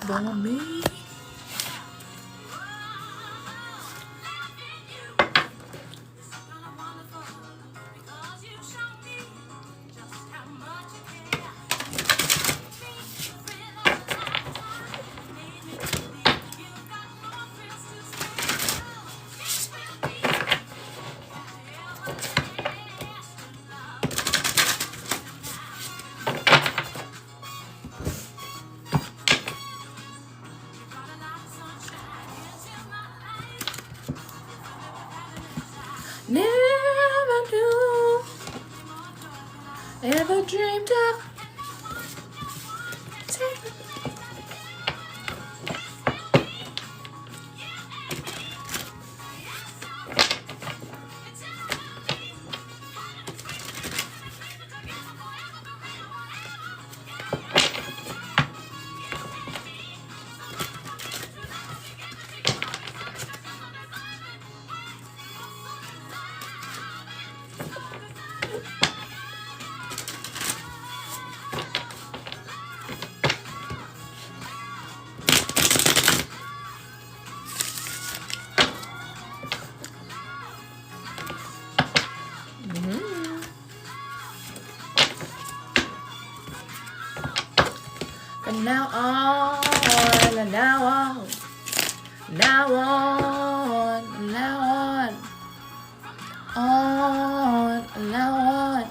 On me. Never knew, ever dreamed of. From now on, and now on, now on, now on, now on.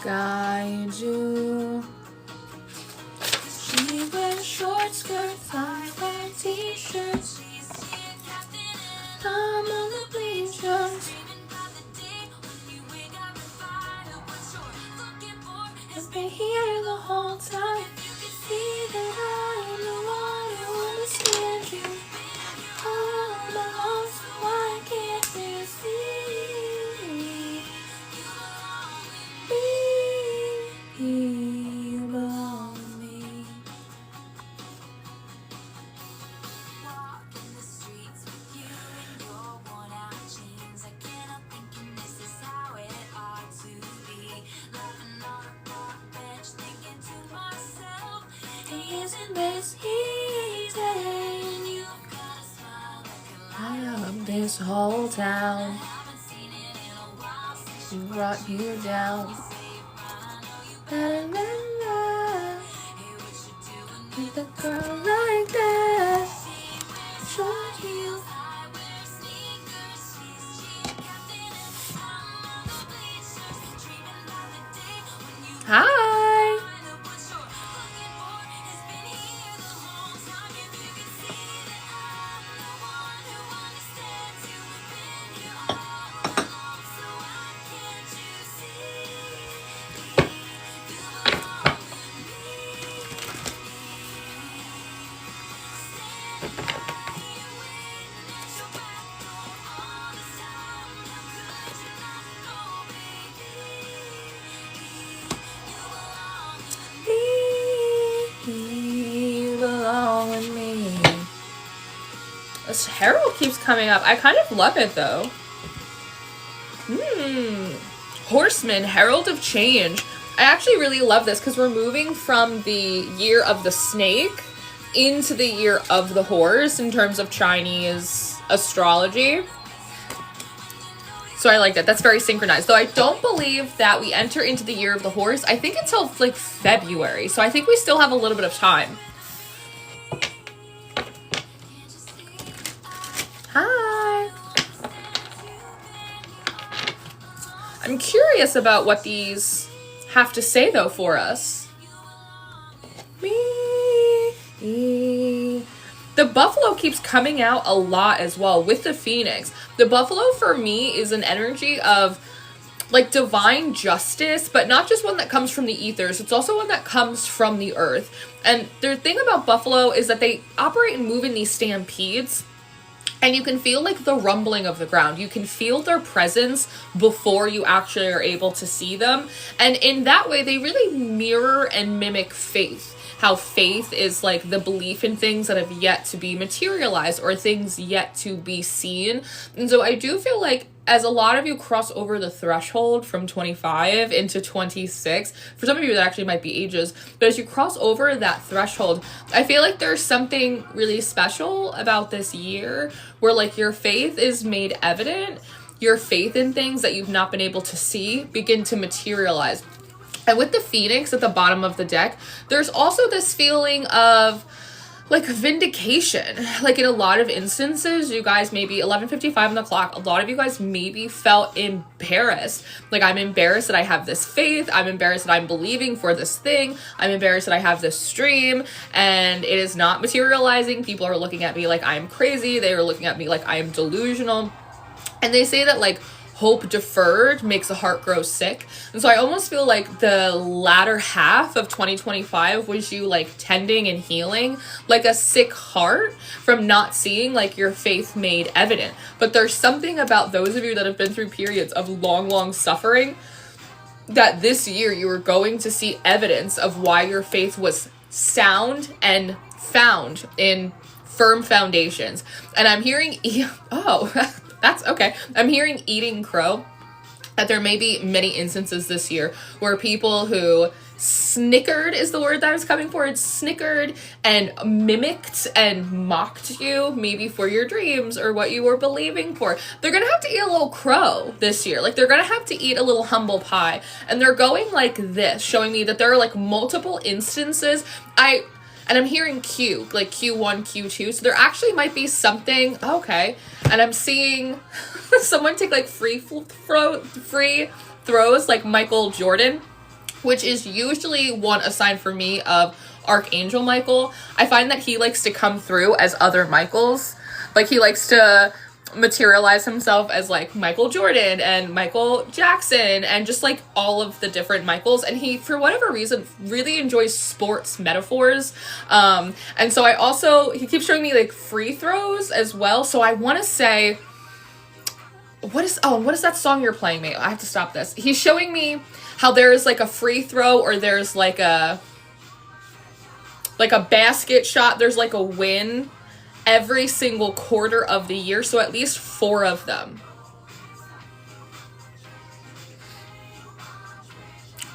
Guide you. She wears short skirts, I wear t-shirts. I'm on the bleachers. I've been here the whole time. See that I'm the one who understands you. All along, so why can't you see? You belong to me. Walk in the streets with you in your worn out jeans. I can't help thinking this is how it ought to be. Laughing on a park bench, thinking to myself, hey, isn't this easy? And you've got a smile that can light up this whole town. I haven't seen it in a while since she brought you down. With a girl like that, short heels. Hi. You belong with me. This Herald keeps coming up. I kind of love it though. Horseman, Herald of Change. I actually really love this because we're moving from the year of the snake into the year of the horse in terms of Chinese astrology. So I like that. That's very synchronized. Though I don't believe that we enter into the year of the horse. I think until like February. So I think we still have a little bit of time. Hi. I'm curious about what these have to say though for us. The buffalo keeps coming out a lot as well with the phoenix. The buffalo for me is an energy of like divine justice, but not just one that comes from the ethers. It's also one that comes from the earth. And the thing about buffalo is that they operate and move in these stampedes. And you can feel like the rumbling of the ground. You can feel their presence before you actually are able to see them. And in that way, they really mirror and mimic faith. How faith is like the belief in things that have yet to be materialized or things yet to be seen. And so I do feel like as a lot of you cross over the threshold from 25 into 26, for some of you that actually might be ages, but as you cross over that threshold, I feel like there's something really special about this year where like your faith is made evident, your faith in things that you've not been able to see begin to materialize. And with the phoenix at the bottom of the deck, there's also this feeling of like vindication. Like in a lot of instances, you guys maybe 11:55 on the clock, a lot of you guys maybe felt embarrassed. Like, I'm embarrassed that I have this faith. I'm embarrassed that I'm believing for this thing. I'm embarrassed that I have this dream and it is not materializing. People are looking at me like I'm crazy. They are looking at me like I am delusional. And they say that like hope deferred makes a heart grow sick. And so I almost feel like the latter half of 2025 was you like tending and healing like a sick heart from not seeing like your faith made evident. But there's something about those of you that have been through periods of long suffering that this year you are going to see evidence of why your faith was sound and found in firm foundations. And I'm hearing, that's okay. I'm hearing eating crow, that there may be many instances this year where people who snickered is the word that I was coming for. It's snickered and mimicked and mocked you maybe for your dreams or what you were believing for. They're going to have to eat a little crow this year. Like, they're going to have to eat a little humble pie. And they're going like this, showing me that there are like multiple instances. And I'm hearing Q, like Q1, Q2. So there actually might be something, okay. And I'm seeing someone take like free throws like Michael Jordan, which is usually a sign for me of Archangel Michael. I find that he likes to come through as other Michaels. Like, he likes to materialize himself as like Michael Jordan and Michael Jackson and just like all of the different Michaels. And he, for whatever reason, really enjoys sports metaphors. And so he keeps showing me like free throws as well. So I want to say, what is that song you're playing me? I have to stop this. He's showing me how there is like a free throw, or there's like a basket shot. There's like a win every single quarter of the year, so at least 4 of them.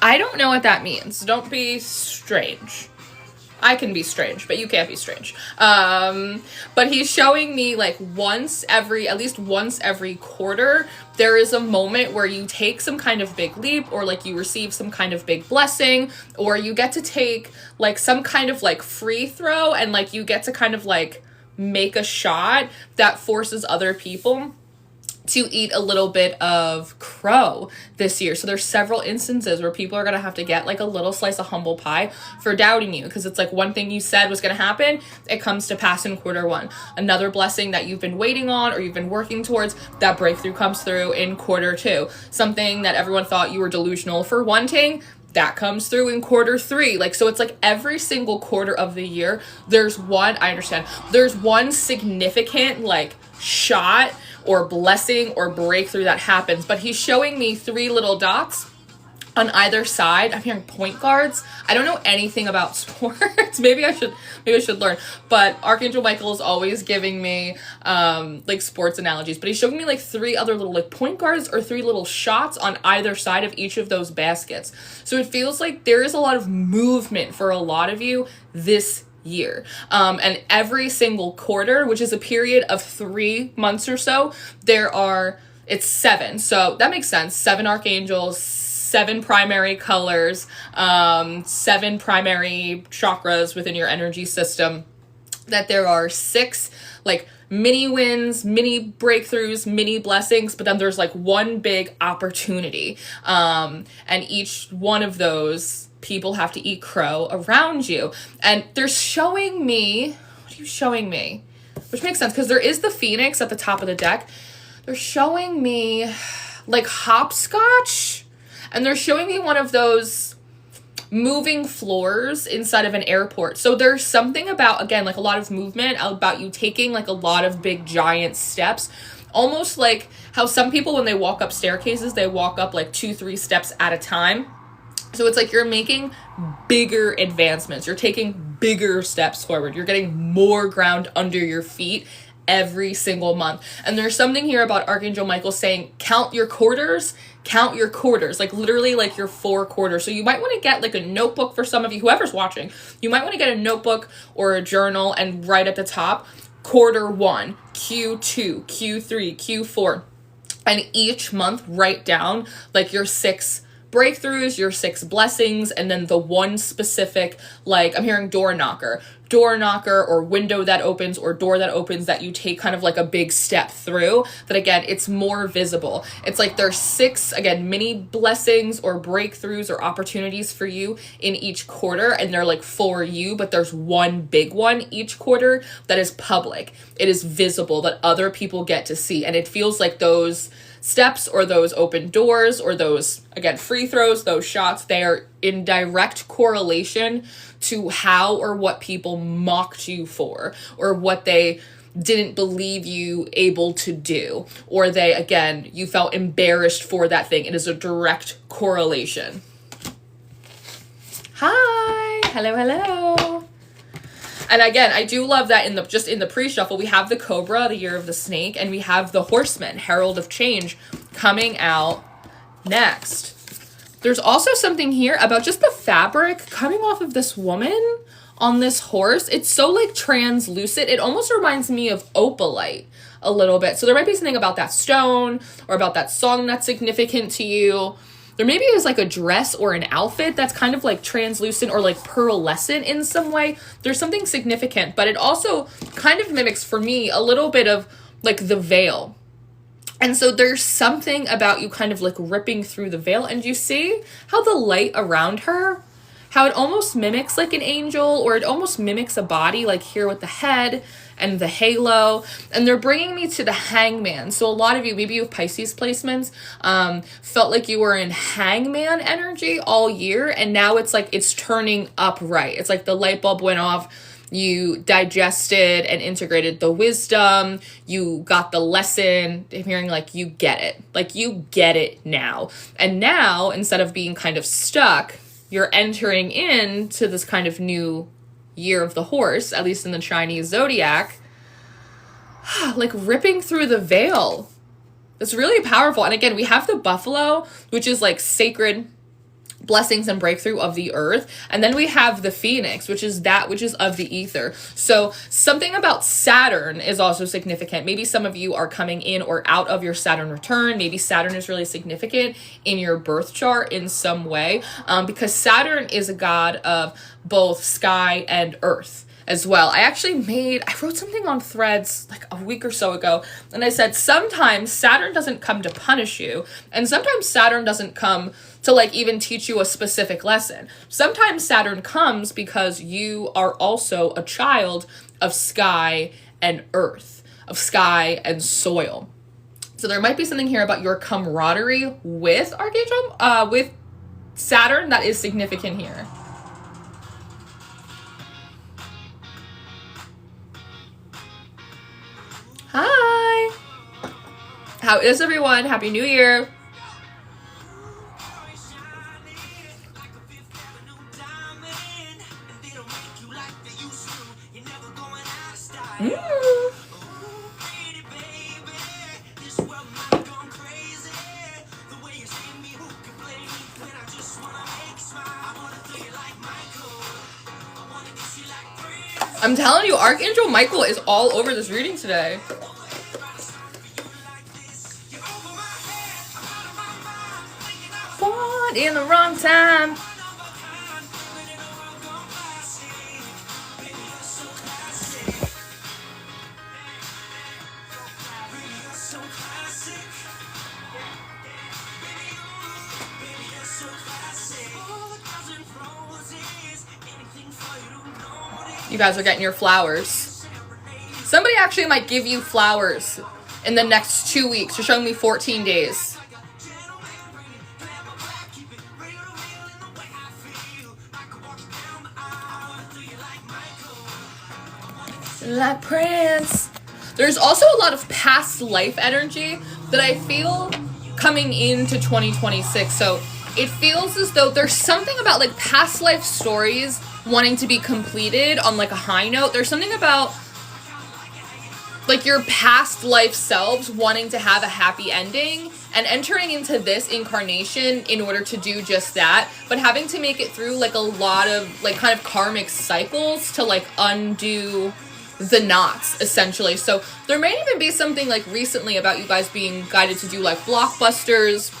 I don't know what that means. Don't be strange. I can be strange, but you can't be strange. But he's showing me like at least once every quarter, there is a moment where you take some kind of big leap, or like you receive some kind of big blessing, or you get to take like some kind of like free throw, and like you get to kind of like make a shot that forces other people to eat a little bit of crow this year. So there's several instances where people are going to have to get like a little slice of humble pie for doubting you, because it's like one thing you said was going to happen, it comes to pass in quarter 1. Another blessing that you've been waiting on or you've been working towards, that breakthrough comes through in quarter 2. Something that everyone thought you were delusional for wanting, that comes through in quarter 3. Like, so it's like every single quarter of the year, there's one significant like shot or blessing or breakthrough that happens. But he's showing me 3 little dots on either side. I'm hearing point guards. I don't know anything about sports. maybe I should learn. But Archangel Michael is always giving me like sports analogies. But he's showing me like 3 other little like point guards or 3 little shots on either side of each of those baskets. So it feels like there is a lot of movement for a lot of you this year. And every single quarter, which is a period of 3 months or so, it's 7. So that makes sense. 7 archangels, 7 primary colors, 7 primary chakras within your energy system, that there are 6 like mini wins, mini breakthroughs, mini blessings, but then there's like one big opportunity. And each one of those people have to eat crow around you. And they're showing me, what are you showing me? Which makes sense because there is the Phoenix at the top of the deck. They're showing me like hopscotch. And they're showing me one of those moving floors inside of an airport. So there's something about, again, like a lot of movement, about you taking like a lot of big giant steps. Almost like how some people, when they walk up staircases, they walk up like 2-3 steps at a time. So it's like you're making bigger advancements. You're taking bigger steps forward. You're getting more ground under your feet every single month. And there's something here about Archangel Michael saying, count your quarters, like literally like your 4 quarters. So you might want to get like a notebook for some of you, whoever's watching, you might want to get a notebook or a journal and write at the top, quarter 1, Q2, Q3, Q4. And each month write down like your 6 breakthroughs, your 6 blessings, and then the one specific, like I'm hearing door knocker or window that opens or door that opens that you take kind of like a big step through, that again, it's more visible. It's like there's 6, again, mini blessings or breakthroughs or opportunities for you in each quarter, and they're like for you, but there's one big one each quarter that is public. It is visible, that other people get to see, and it feels like those steps or those open doors or those, again, free throws, those shots, they are in direct correlation to how or what people mocked you for, or what they didn't believe you able to do, or they, again, you felt embarrassed for that thing. It is a direct correlation. Hi, hello. And again, I do love that in the pre-shuffle, we have the Cobra, the Year of the Snake, and we have the Horseman, Herald of Change, coming out next. There's also something here about just the fabric coming off of this woman on this horse. It's so like translucent. It almost reminds me of opalite a little bit. So there might be something about that stone or about that song that's significant to you. There maybe is like a dress or an outfit that's kind of like translucent or like pearlescent in some way. There's something significant, but it also kind of mimics for me a little bit of like the veil. And so there's something about you kind of like ripping through the veil, and you see how the light around her, how it almost mimics like an angel, or it almost mimics a body, like here with the head and the halo. And they're bringing me to the Hangman. So a lot of you, maybe you have Pisces placements, felt like you were in Hangman energy all year, and now it's like it's turning upright. It's like the light bulb went off. You digested and integrated the wisdom. You got the lesson. I'm hearing like you get it. Like you get it now. And now, instead of being kind of stuck, you're entering into this kind of new year of the horse, at least in the Chinese zodiac, like ripping through the veil. It's really powerful. And again, we have the buffalo, which is like sacred blessings and breakthrough of the earth, and then we have the phoenix, which is that which is of the ether. So something about Saturn is also significant. Maybe some of you are coming in or out of your Saturn return. Maybe Saturn is really significant in your birth chart in some way, because Saturn is a god of both sky and earth as well. I wrote something on Threads like a week or so ago, and I said sometimes Saturn doesn't come to punish you, and sometimes Saturn doesn't come to like even teach you a specific lesson. Sometimes Saturn comes because you are also a child of sky and earth, of sky and soil. So there might be something here about your camaraderie with with Saturn that is significant here. Hi. How is everyone? Happy New Year. Mm. I'm telling you, Archangel Michael is all over this reading today. Born in the wrong time. You guys are getting your flowers. Somebody actually might give you flowers in the next 2 weeks. You're showing me 14 days. Like Prince. There's also a lot of past life energy that I feel coming into 2026. So it feels as though there's something about like past life stories wanting to be completed on like a high note. There's something about like your past life selves wanting to have a happy ending and entering into this incarnation in order to do just that, but having to make it through like a lot of like kind of karmic cycles to like undo the knots, essentially. So there may even be something like recently about you guys being guided to do like blockbusters,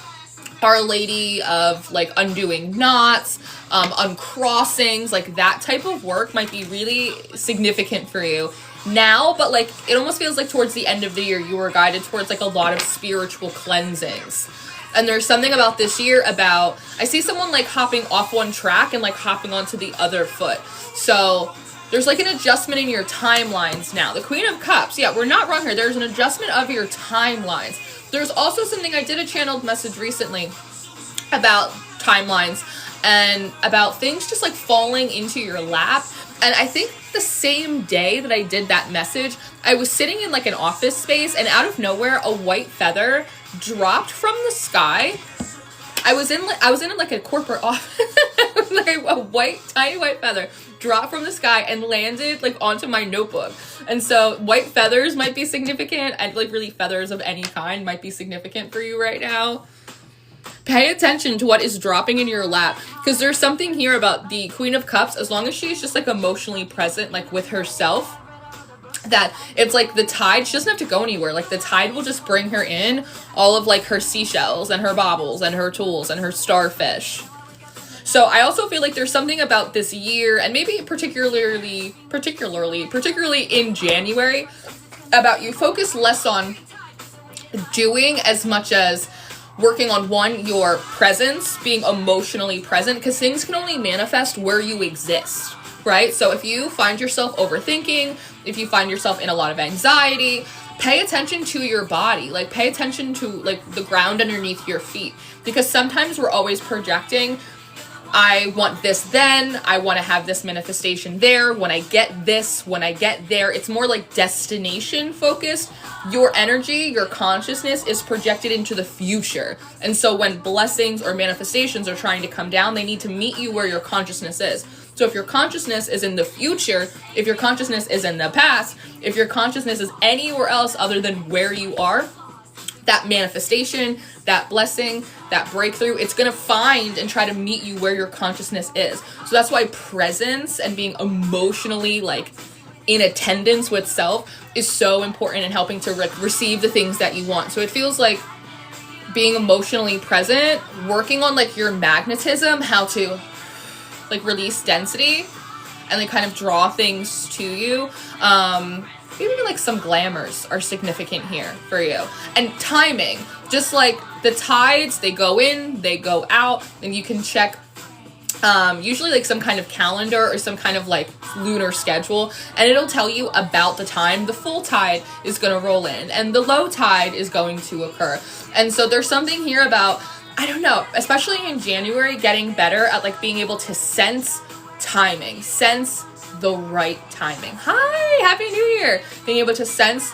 Our Lady of like undoing knots, uncrossings, like that type of work might be really significant for you now, but like it almost feels like towards the end of the year you were guided towards like a lot of spiritual cleansings. And there's something about this year about, I see someone like hopping off one track and like hopping onto the other foot. So there's like an adjustment in your timelines now. The Queen of Cups, yeah, we're not wrong here. There's an adjustment of your timelines. There's also something, I did a channeled message recently about timelines and about things just like falling into your lap. And I think the same day that I did that message, I was sitting in like an office space and out of nowhere, a white feather dropped from the sky. I was in like a corporate office, like a tiny white feather dropped from the sky and landed like onto my notebook. And so white feathers might be significant, and like really feathers of any kind might be significant for you right now. Pay attention to what is dropping in your lap, because there's something here about the Queen of Cups, as long as she's just like emotionally present, like with herself, that it's like the tide, she doesn't have to go anywhere. Like the tide will just bring her in all of like her seashells and her baubles and her tools and her starfish. So I also feel like there's something about this year, and maybe particularly in January, about you focus less on doing as much as working on your presence, being emotionally present, because things can only manifest where you exist, right? So if you find yourself overthinking, if you find yourself in a lot of anxiety, pay attention to your body, like pay attention to like the ground underneath your feet, because sometimes we're always projecting, I want this then, I want to have this manifestation there, when I get this, when I get there. It's more like destination focused. Your energy, your consciousness is projected into the future. And so when blessings or manifestations are trying to come down, they need to meet you where your consciousness is. So if your consciousness is in the future, if your consciousness is in the past, if your consciousness is anywhere else other than where you are, that manifestation, that blessing, that breakthrough, it's going to find and try to meet you where your consciousness is. So that's why presence and being emotionally like in attendance with self is so important in helping to receive the things that you want. So it feels like being emotionally present, working on like your magnetism, how to like release density and like kind of draw things to you. Even like some glamours are significant here for you. And timing, just like the tides, they go in, they go out, and you can check usually like some kind of calendar or some kind of like lunar schedule, and it'll tell you about the time the full tide is going to roll in and the low tide is going to occur. And so there's something here about, I don't know, especially in January, getting better at like being able to sense timing, sense the right timing. Hi, Happy New Year. Being able to sense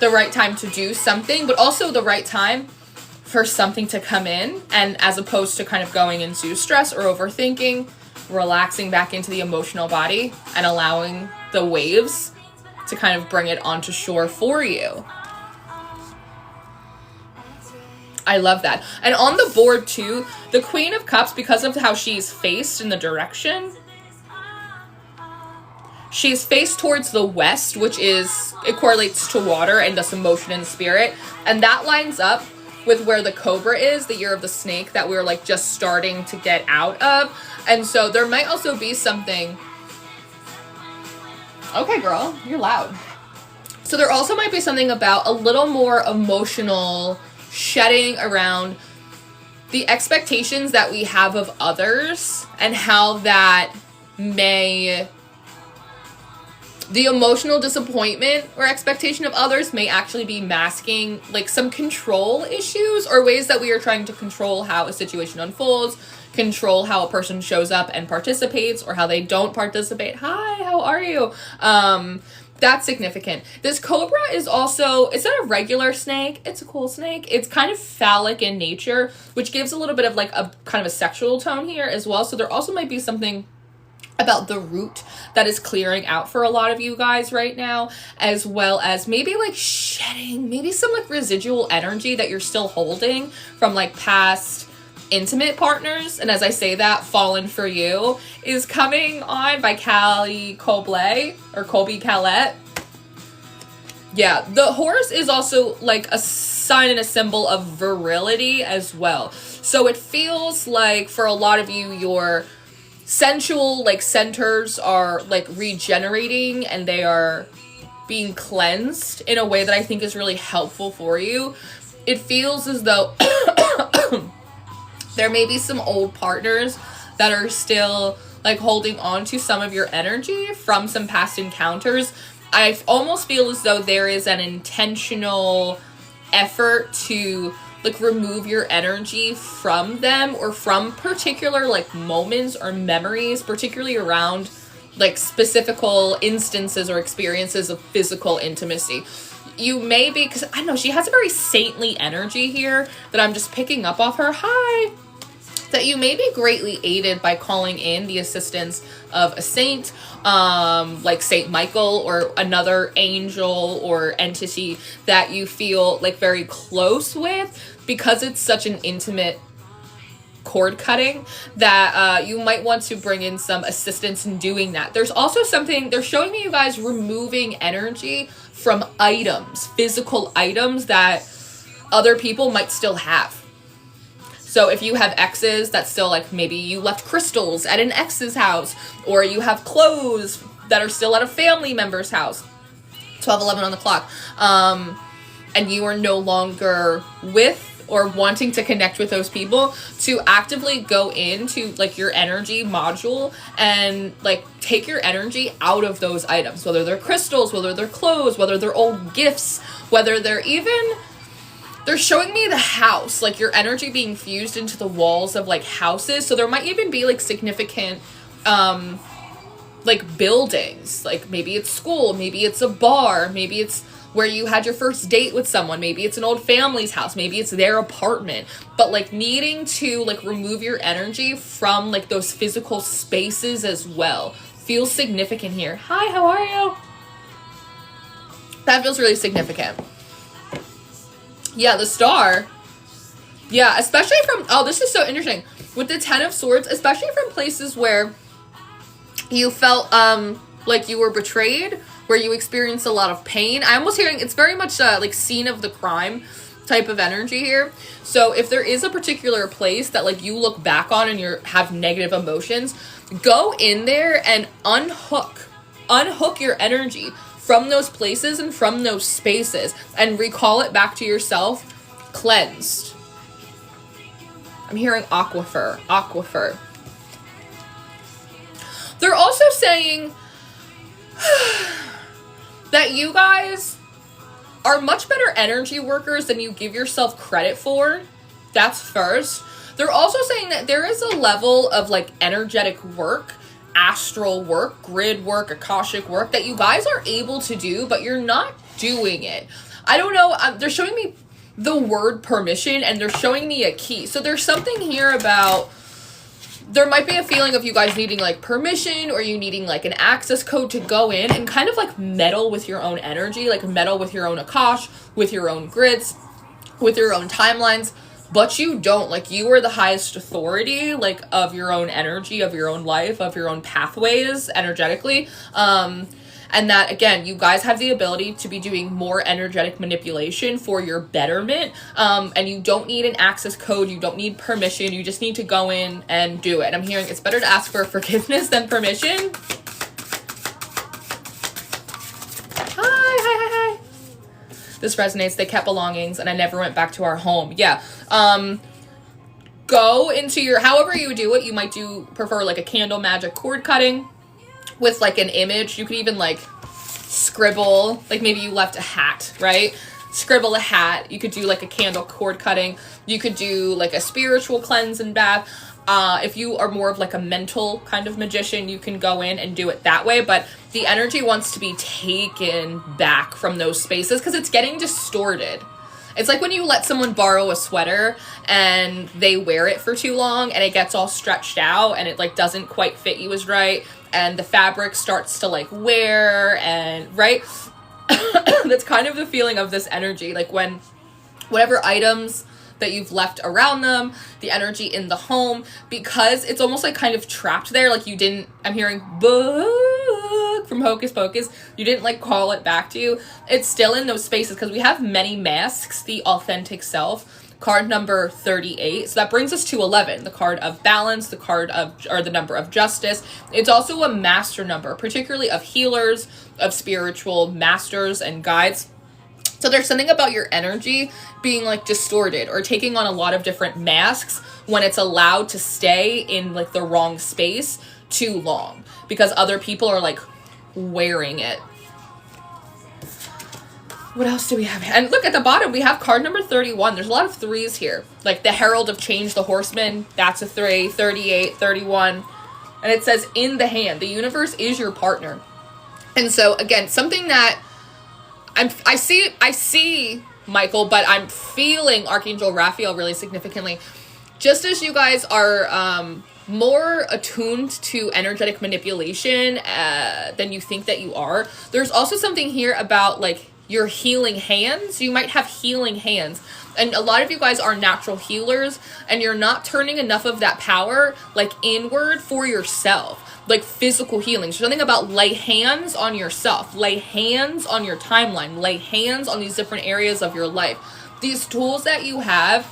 the right time to do something, but also the right time for something to come in, and as opposed to kind of going into stress or overthinking, relaxing back into the emotional body and allowing the waves to kind of bring it onto shore for you. I love that. And on the board too, the Queen of Cups, because of how she's faced in the direction, she's faced towards the west, which is, it correlates to water and thus emotion and spirit. And that lines up with where the Cobra is, the year of the snake that we're like just starting to get out of. And so there might also be something. Okay, girl, you're loud. So there also might be something about a little more emotional shedding around the expectations that we have of others and how that may, the emotional disappointment or expectation of others may actually be masking like some control issues or ways that we are trying to control how a situation unfolds, control how a person shows up and participates or how they don't participate. Hi, how are you? That's significant. This Cobra is also, it's not a regular snake. It's a cool snake. It's kind of phallic in nature, which gives a little bit of like a kind of a sexual tone here as well. So there also might be something about the root that is clearing out for a lot of you guys right now, as well as maybe like shedding, maybe some like residual energy that you're still holding from like past intimate partners. And as I say that, Fallen for You is coming on by Callie Cobley or Colby Calette. Yeah, the horse is also like a sign and a symbol of virility as well. So it feels like for a lot of you, your sensual like centers are like regenerating and they are being cleansed in a way that I think is really helpful for you. It feels as though there may be some old partners that are still like holding on to some of your energy from some past encounters. I almost feel as though there is an intentional effort to like remove your energy from them or from particular like moments or memories, particularly around like specific instances or experiences of physical intimacy. You may be, because I don't know, she has a very saintly energy here that I'm just picking up off her. Hi. That you may be greatly aided by calling in the assistance of a saint, like Saint Michael or another angel or entity that you feel like very close with, because it's such an intimate cord cutting that you might want to bring in some assistance in doing that. There's also something, they're showing me you guys removing energy from items, physical items that other people might still have. So if you have exes that still like, maybe you left crystals at an ex's house, or you have clothes that are still at a family member's house, 12:11 on the clock, and you are no longer with or wanting to connect with those people, to actively go into like your energy module and like take your energy out of those items, whether they're crystals, whether they're clothes, whether they're old gifts, whether they're even, they're showing me the house, like your energy being fused into the walls of like houses. So there might even be like significant like buildings, like maybe it's school, maybe it's a bar, maybe it's where you had your first date with someone, maybe it's an old family's house, maybe it's their apartment, but like needing to like remove your energy from like those physical spaces as well feels significant here. Hi, how are you? That feels really significant. Yeah, the star. Yeah, especially from, oh, this is so interesting. With the Ten of Swords, especially from places where you felt like you were betrayed, where you experienced a lot of pain. I'm almost hearing it's very much like scene of the crime type of energy here. So if there is a particular place that like you look back on and you have negative emotions, go in there and unhook your energy from those places and from those spaces and recall it back to yourself cleansed. I'm hearing aquifer. They're also saying that you guys are much better energy workers than you give yourself credit for. That's first. They're also saying that there is a level of like energetic work, astral work, grid work, akashic work that you guys are able to do, but you're not doing it. I don't know. They're showing me the word permission and they're showing me a key. So there's something here about there might be a feeling of you guys needing like permission, or you needing like an access code to go in and kind of like meddle with your own energy, like meddle with your own Akash, with your own grids, with your own timelines. But you don't. Like, you are the highest authority, like, of your own energy, of your own life, of your own pathways energetically. And that, again, you guys have the ability to be doing more energetic manipulation for your betterment. And you don't need an access code. You don't need permission. You just need to go in and do it. I'm hearing it's better to ask for forgiveness than permission. Hi. This resonates. They kept belongings and I never went back to our home. Yeah. Go into your, however you do it, you might prefer like a candle magic cord cutting with like an image. You could even like scribble, like maybe you left a hat, right? Scribble a hat. You could do like a candle cord cutting. You could do like a spiritual cleanse and bath. If you are more of like a mental kind of magician, you can go in and do it that way. But the energy wants to be taken back from those spaces because it's getting distorted. It's like when you let someone borrow a sweater and they wear it for too long and it gets all stretched out and it like doesn't quite fit you as right, and the fabric starts to like wear, and right? That's kind of the feeling of this energy. Like when whatever items that you've left around them, the energy in the home, because it's almost like kind of trapped there. Like you didn't, I'm hearing book from Hocus Pocus, you didn't like call it back to you. It's still in those spaces because we have many masks, the authentic self. Card number 38. So that brings us to 11, the card of balance, the card of, or the number of justice. It's also a master number, particularly of healers, of spiritual masters and guides. So there's something about your energy being like distorted or taking on a lot of different masks when it's allowed to stay in like the wrong space too long because other people are like wearing it. What else do we have? And look at the bottom, we have card number 31. There's a lot of threes here. Like the Herald of Change, the Horseman, that's a 3, 38, 31. And it says in the hand, the universe is your partner. And so again, something that I see Michael, but I'm feeling Archangel Raphael really significantly. Just as you guys are more attuned to energetic manipulation than you think that you are, there's also something here about like your healing hands. You might have healing hands. And a lot of you guys are natural healers and you're not turning enough of that power like inward for yourself. Like physical healing. There's something about lay hands on yourself, lay hands on your timeline, lay hands on these different areas of your life. These tools that you have,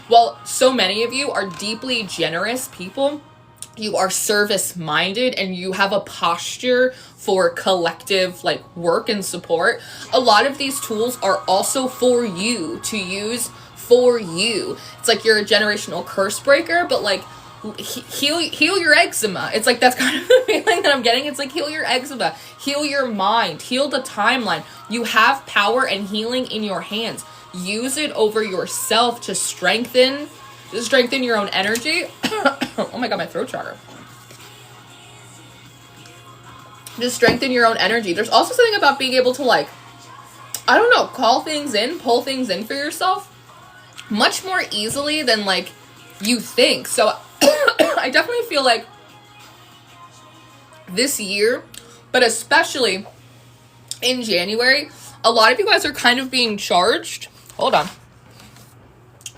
well, so many of you are deeply generous people. You are service minded and you have a posture for collective like work and support. A lot of these tools are also for you to use for you. It's like you're a generational curse breaker, but like heal your eczema. It's like that's kind of the feeling that I'm getting. It's like heal your eczema, heal your mind, heal the timeline. You have power and healing in your hands. Use it over yourself to strengthen your own energy. Oh my god, my throat chakra. Just strengthen your own energy. There's also something about being able to like, I don't know, call things in, pull things in for yourself much more easily than like you think. So I definitely feel like this year, but especially in January, a lot of you guys are kind of being charged. Hold on.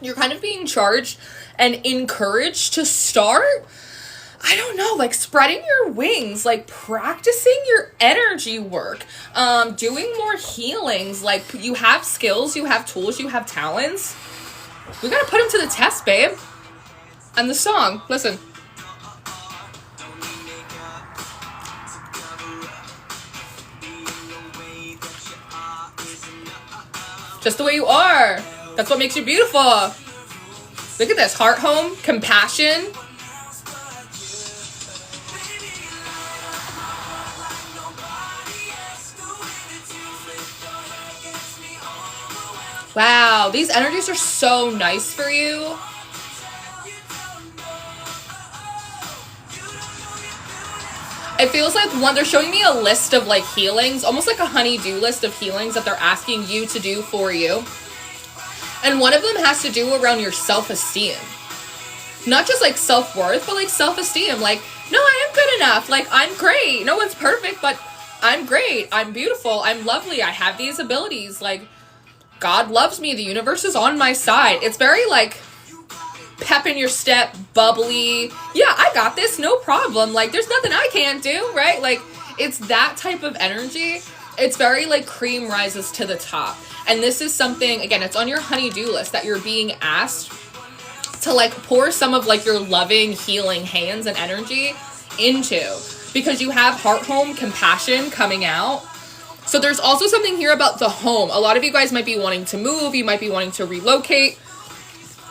You're kind of being charged and encouraged to start, I don't know, like spreading your wings, like practicing your energy work, doing more healings. Like you have skills, you have tools, you have talents. We gotta put them to the test, babe. And the song, listen. Just the way you are. That's what makes you beautiful. Look at this. Heart home, compassion. Wow, these energies are so nice for you. It feels like one, they're showing me a list of like healings, almost like a honey-do list of healings that they're asking you to do for you. And one of them has to do around your self-esteem. not just like self-worth, but like self-esteem. Like, no, I am good enough. Like, I'm great. No one's perfect, but I'm great. I'm beautiful. I'm lovely. I have these abilities. Like, God loves me. The universe is on my side. It's very like pep in your step, bubbly. Yeah, I got this. No problem. Like, there's nothing I can't do, right? Like, it's that type of energy. It's very like cream rises to the top. And this is something, again, it's on your honey-do list that you're being asked to like pour some of like your loving, healing hands and energy into, because you have heart, home, compassion coming out. So there's also something here about the home. A lot of you guys might be wanting to move. You might be wanting to relocate.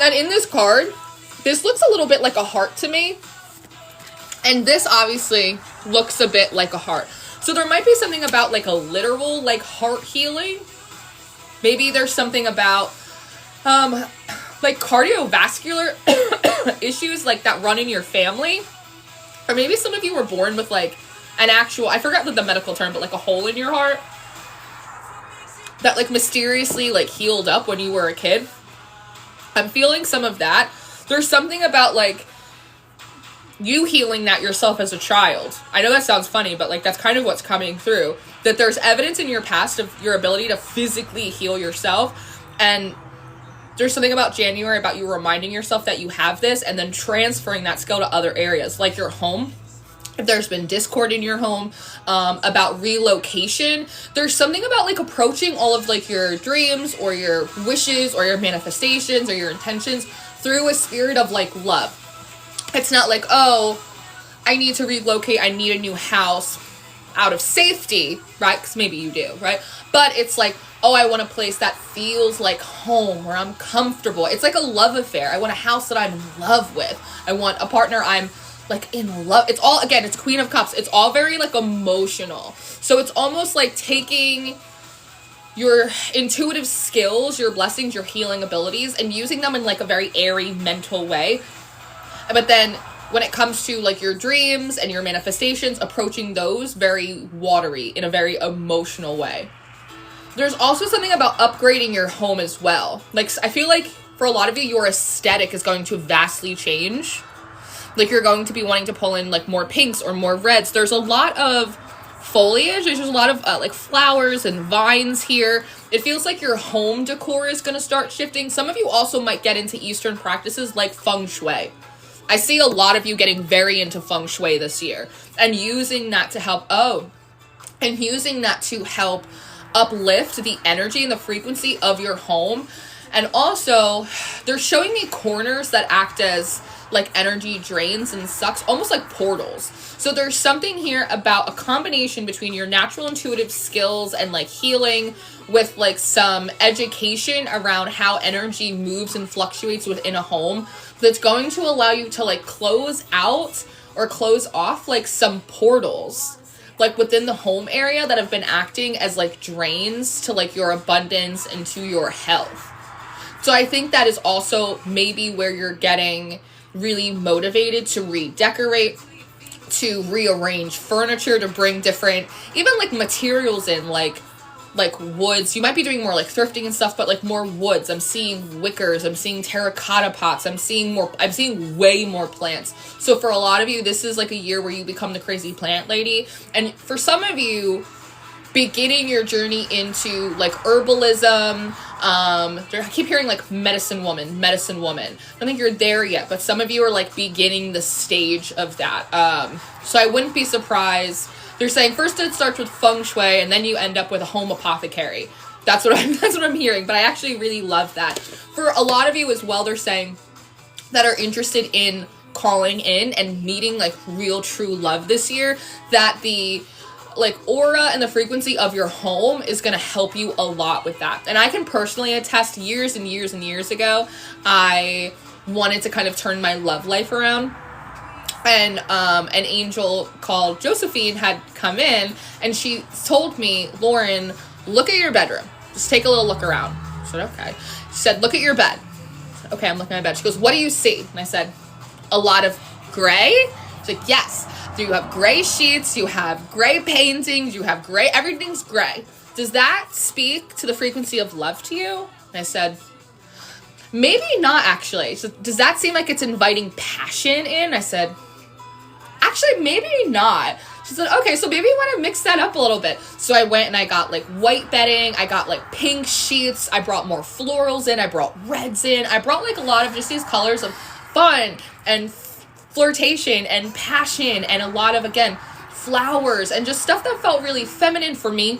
And in this card, this looks a little bit like a heart to me. And this obviously looks a bit like a heart. So there might be something about like a literal like heart healing. Maybe there's something about like cardiovascular issues like that run in your family. Or maybe some of you were born with like an actual, I forgot the medical term, but like a hole in your heart that like mysteriously like healed up when you were a kid. I'm feeling some of that. There's something about like you healing that yourself as a child. I know that sounds funny, but like that's kind of what's coming through. That there's evidence in your past of your ability to physically heal yourself. And there's something about January about you reminding yourself that you have this and then transferring that skill to other areas, like your home. If there's been discord in your home, about relocation, there's something about like approaching all of like your dreams or your wishes or your manifestations or your intentions through a spirit of like love. It's not like, oh, I need to relocate, I need a new house out of safety, right? Because maybe you do, right? But it's like, oh, I want a place that feels like home, where I'm comfortable. It's like a love affair. I want a house that I'm in love with. I want a partner I'm like in love. It's all, again, it's Queen of Cups. It's all very like emotional. So it's almost like taking your intuitive skills, your blessings, your healing abilities, and using them in like a very airy mental way. But then when it comes to like your dreams and your manifestations, approaching those very watery in a very emotional way. There's also something about upgrading your home as well. Like, I feel like for a lot of you, your aesthetic is going to vastly change. Like, you're going to be wanting to pull in like more pinks or more reds. There's a lot of foliage. There's a lot of like flowers and vines here. It feels like your home decor is going to start shifting. Some of you also might get into Eastern practices like feng shui. I see a lot of you getting very into feng shui this year and using that to help, using that to help uplift the energy and the frequency of your home. And also, they're showing me corners that act as like energy drains and sucks, almost like portals. So there's something here about a combination between your natural intuitive skills and like healing with like some education around how energy moves and fluctuates within a home that's going to allow you to like close out or close off like some portals like within the home area that have been acting as like drains to like your abundance and to your health. So I think that is also maybe where you're getting really motivated to redecorate, to rearrange furniture, to bring different, even like materials in, like woods. You might be doing more like thrifting and stuff, but like more woods. I'm seeing wickers, I'm seeing terracotta pots, I'm seeing way more plants. So for a lot of you, this is like a year where you become the crazy plant lady. And for some of you, beginning your journey into like herbalism, I keep hearing like medicine woman. I don't think you're there yet, but some of you are like beginning the stage of that. So I wouldn't be surprised. They're saying first it starts with feng shui and then you end up with a home apothecary. That's what I'm hearing, but I actually really love that. For a lot of you as well, they're saying that are interested in calling in and meeting like real true love this year, that the like aura and the frequency of your home is going to help you a lot with that. And I can personally attest, years and years and years ago, I wanted to kind of turn my love life around. And an angel called Josephine had come in and she told me, Lauren, look at your bedroom. Just take a little look around. I said, okay. She said, look at your bed. Said, okay, I'm looking at my bed. She goes, what do you see? And I said, a lot of gray. She's like, yes. So you have gray sheets, you have gray paintings, you have gray, everything's gray. Does that speak to the frequency of love to you? And I said, maybe not actually. So does that seem like it's inviting passion in? I said, actually, maybe not. She said, okay, so maybe you want to mix that up a little bit. So I went and I got like white bedding. I got like pink sheets. I brought more florals in. I brought reds in. I brought like a lot of just these colors of fun and flirtation and passion and a lot of, again, flowers and just stuff that felt really feminine for me.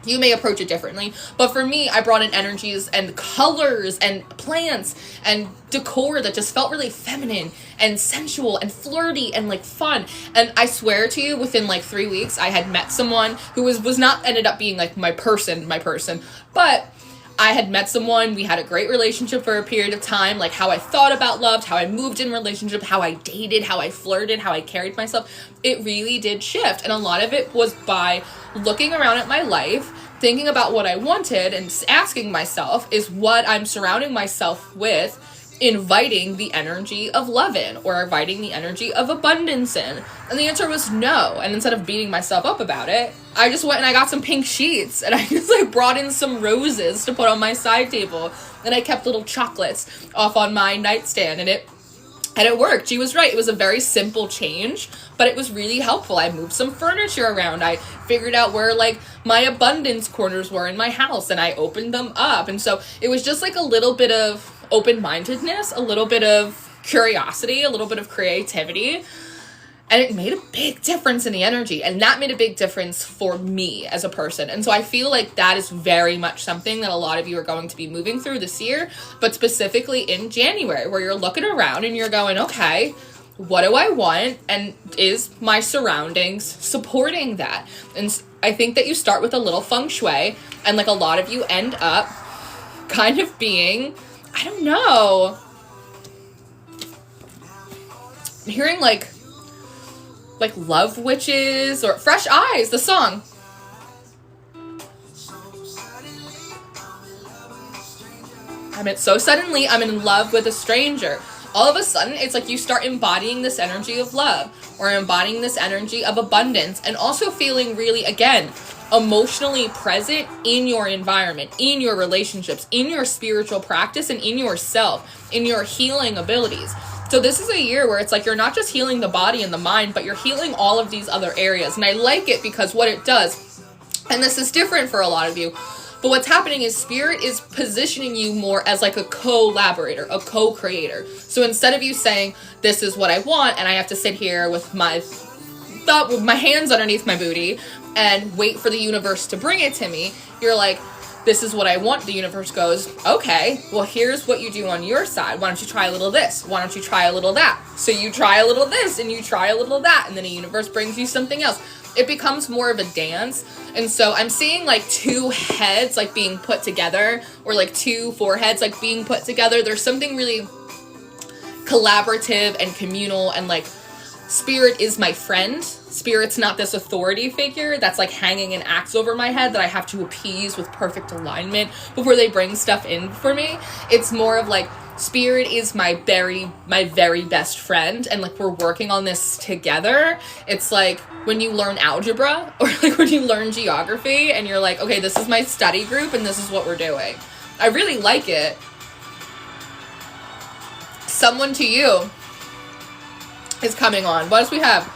You may approach it differently, but for me, I brought in energies and colors and plants and decor that just felt really feminine and sensual and flirty and like fun. And I swear to you, within like 3 weeks, I had met someone who was not ended up being like my person, but I had met someone, we had a great relationship for a period of time, like how I thought about love, how I moved in relationship, how I dated, how I flirted, how I carried myself. It really did shift. And a lot of it was by looking around at my life, thinking about what I wanted and asking myself, is what I'm surrounding myself with inviting the energy of love in or inviting the energy of abundance in? And the answer was no. And instead of beating myself up about it, I just went and I got some pink sheets and I just like brought in some roses to put on my side table, and I kept little chocolates off on my nightstand, and it worked. She was right. It was a very simple change, but it was really helpful. I moved some furniture around. I figured out where like my abundance corners were in my house and I opened them up. And so it was just like a little bit of open-mindedness, a little bit of curiosity, a little bit of creativity. And it made a big difference in the energy. And that made a big difference for me as a person. And so I feel like that is very much something that a lot of you are going to be moving through this year, but specifically in January, where you're looking around and you're going, okay, what do I want? And is my surroundings supporting that? And I think that you start with a little feng shui, and like a lot of you end up kind of being, I don't know, I'm hearing like love witches or Fresh Eyes, the song. I meant so suddenly I'm in love with a stranger. All of a sudden, it's like you start embodying this energy of love or embodying this energy of abundance, and also feeling really, again, emotionally present in your environment, in your relationships, in your spiritual practice, and in yourself, in your healing abilities. So this is a year where it's like you're not just healing the body and the mind, but you're healing all of these other areas. And I like it because what it does, and this is different for a lot of you, but what's happening is Spirit is positioning you more as like a collaborator, a co-creator. So instead of you saying, this is what I want, and I have to sit here with my hands underneath my booty and wait for the universe to bring it to me, you're like, this is what I want. The universe goes, okay, well, here's what you do on your side. Why don't you try a little this? Why don't you try a little that? So you try a little this and you try a little that, and then the universe brings you something else. It becomes more of a dance. And so I'm seeing like two heads like being put together, or like two foreheads like being put together. There's something really collaborative and communal, and like Spirit is my friend. Spirit's not this authority figure that's like hanging an axe over my head that I have to appease with perfect alignment before they bring stuff in for me. It's more of like, Spirit is my very best friend, and like we're working on this together. It's like when you learn algebra or like when you learn geography and you're like, okay, this is my study group and this is what we're doing. I really like it. Someone to you is coming on. What else we have?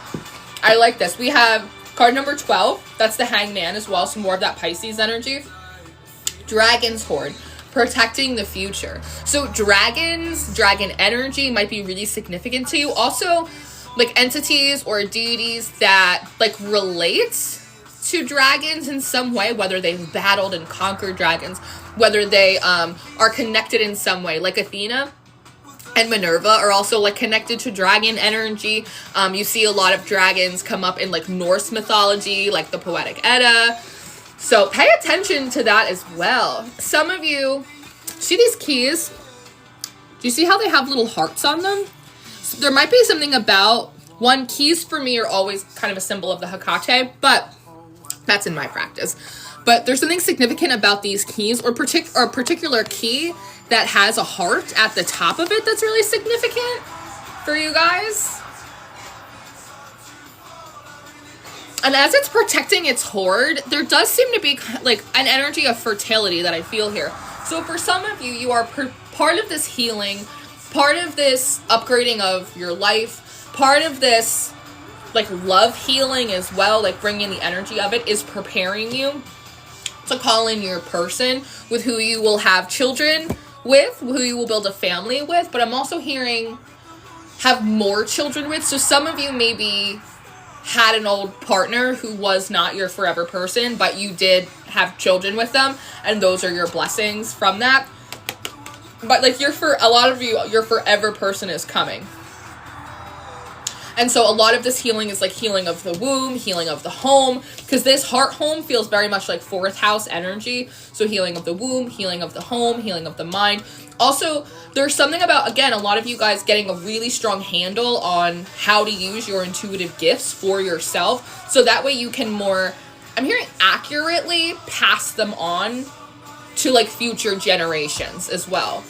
I like this. We have card number 12. That's the Hangman as well. So more of that Pisces energy. Dragon's Horde. Protecting the future. So dragon energy might be really significant to you. Also, like entities or deities that like relate to dragons in some way, whether they've battled and conquered dragons, whether they are connected in some way, like Athena and Minerva are also like connected to dragon energy. You see a lot of dragons come up in like Norse mythology, like the Poetic Edda. So pay attention to that as well. Some of you, see these keys? Do you see how they have little hearts on them? So there might be something about, one, keys for me are always kind of a symbol of the Hecate, but that's in my practice. But there's something significant about these keys, or a particular key that has a heart at the top of it that's really significant for you guys. And as it's protecting its hoard, there does seem to be like an energy of fertility that I feel here. So for some of you, you are part of this healing, part of this upgrading of your life, part of this like love healing as well, like bringing the energy of it, is preparing you to call in your person with who you will have children with, who you will build a family with. But I'm also hearing have more children with. So some of you maybe had an old partner who was not your forever person, but you did have children with them, and those are your blessings from that. But like for a lot of you, your forever person is coming. And so a lot of this healing is like healing of the womb, healing of the home, because this heart home feels very much like 4th house energy. So healing of the womb, healing of the home, healing of the mind. Also, there's something about, again, a lot of you guys getting a really strong handle on how to use your intuitive gifts for yourself. So that way you can more, I'm hearing, accurately pass them on to like future generations as well.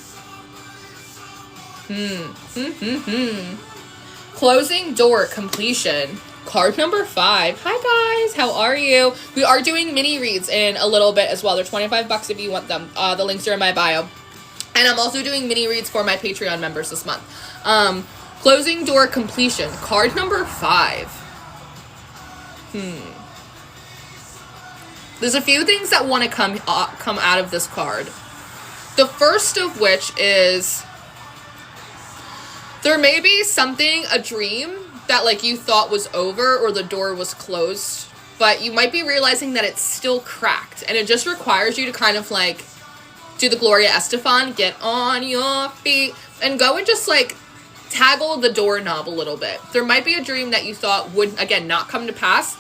Closing door completion. Card number 5. Hi guys, how are you? We are doing mini reads in a little bit as well. They're $25 if you want them. The links are in my bio. And I'm also doing mini reads for my Patreon members this month. Closing door completion. Card number 5. There's a few things that want to come out of this card. The first of which is there may be something, a dream that like you thought was over or the door was closed, but you might be realizing that it's still cracked, and it just requires you to kind of like do the Gloria Estefan, get on your feet, and go and just like taggle the doorknob a little bit. There might be a dream that you thought would, again, not come to pass,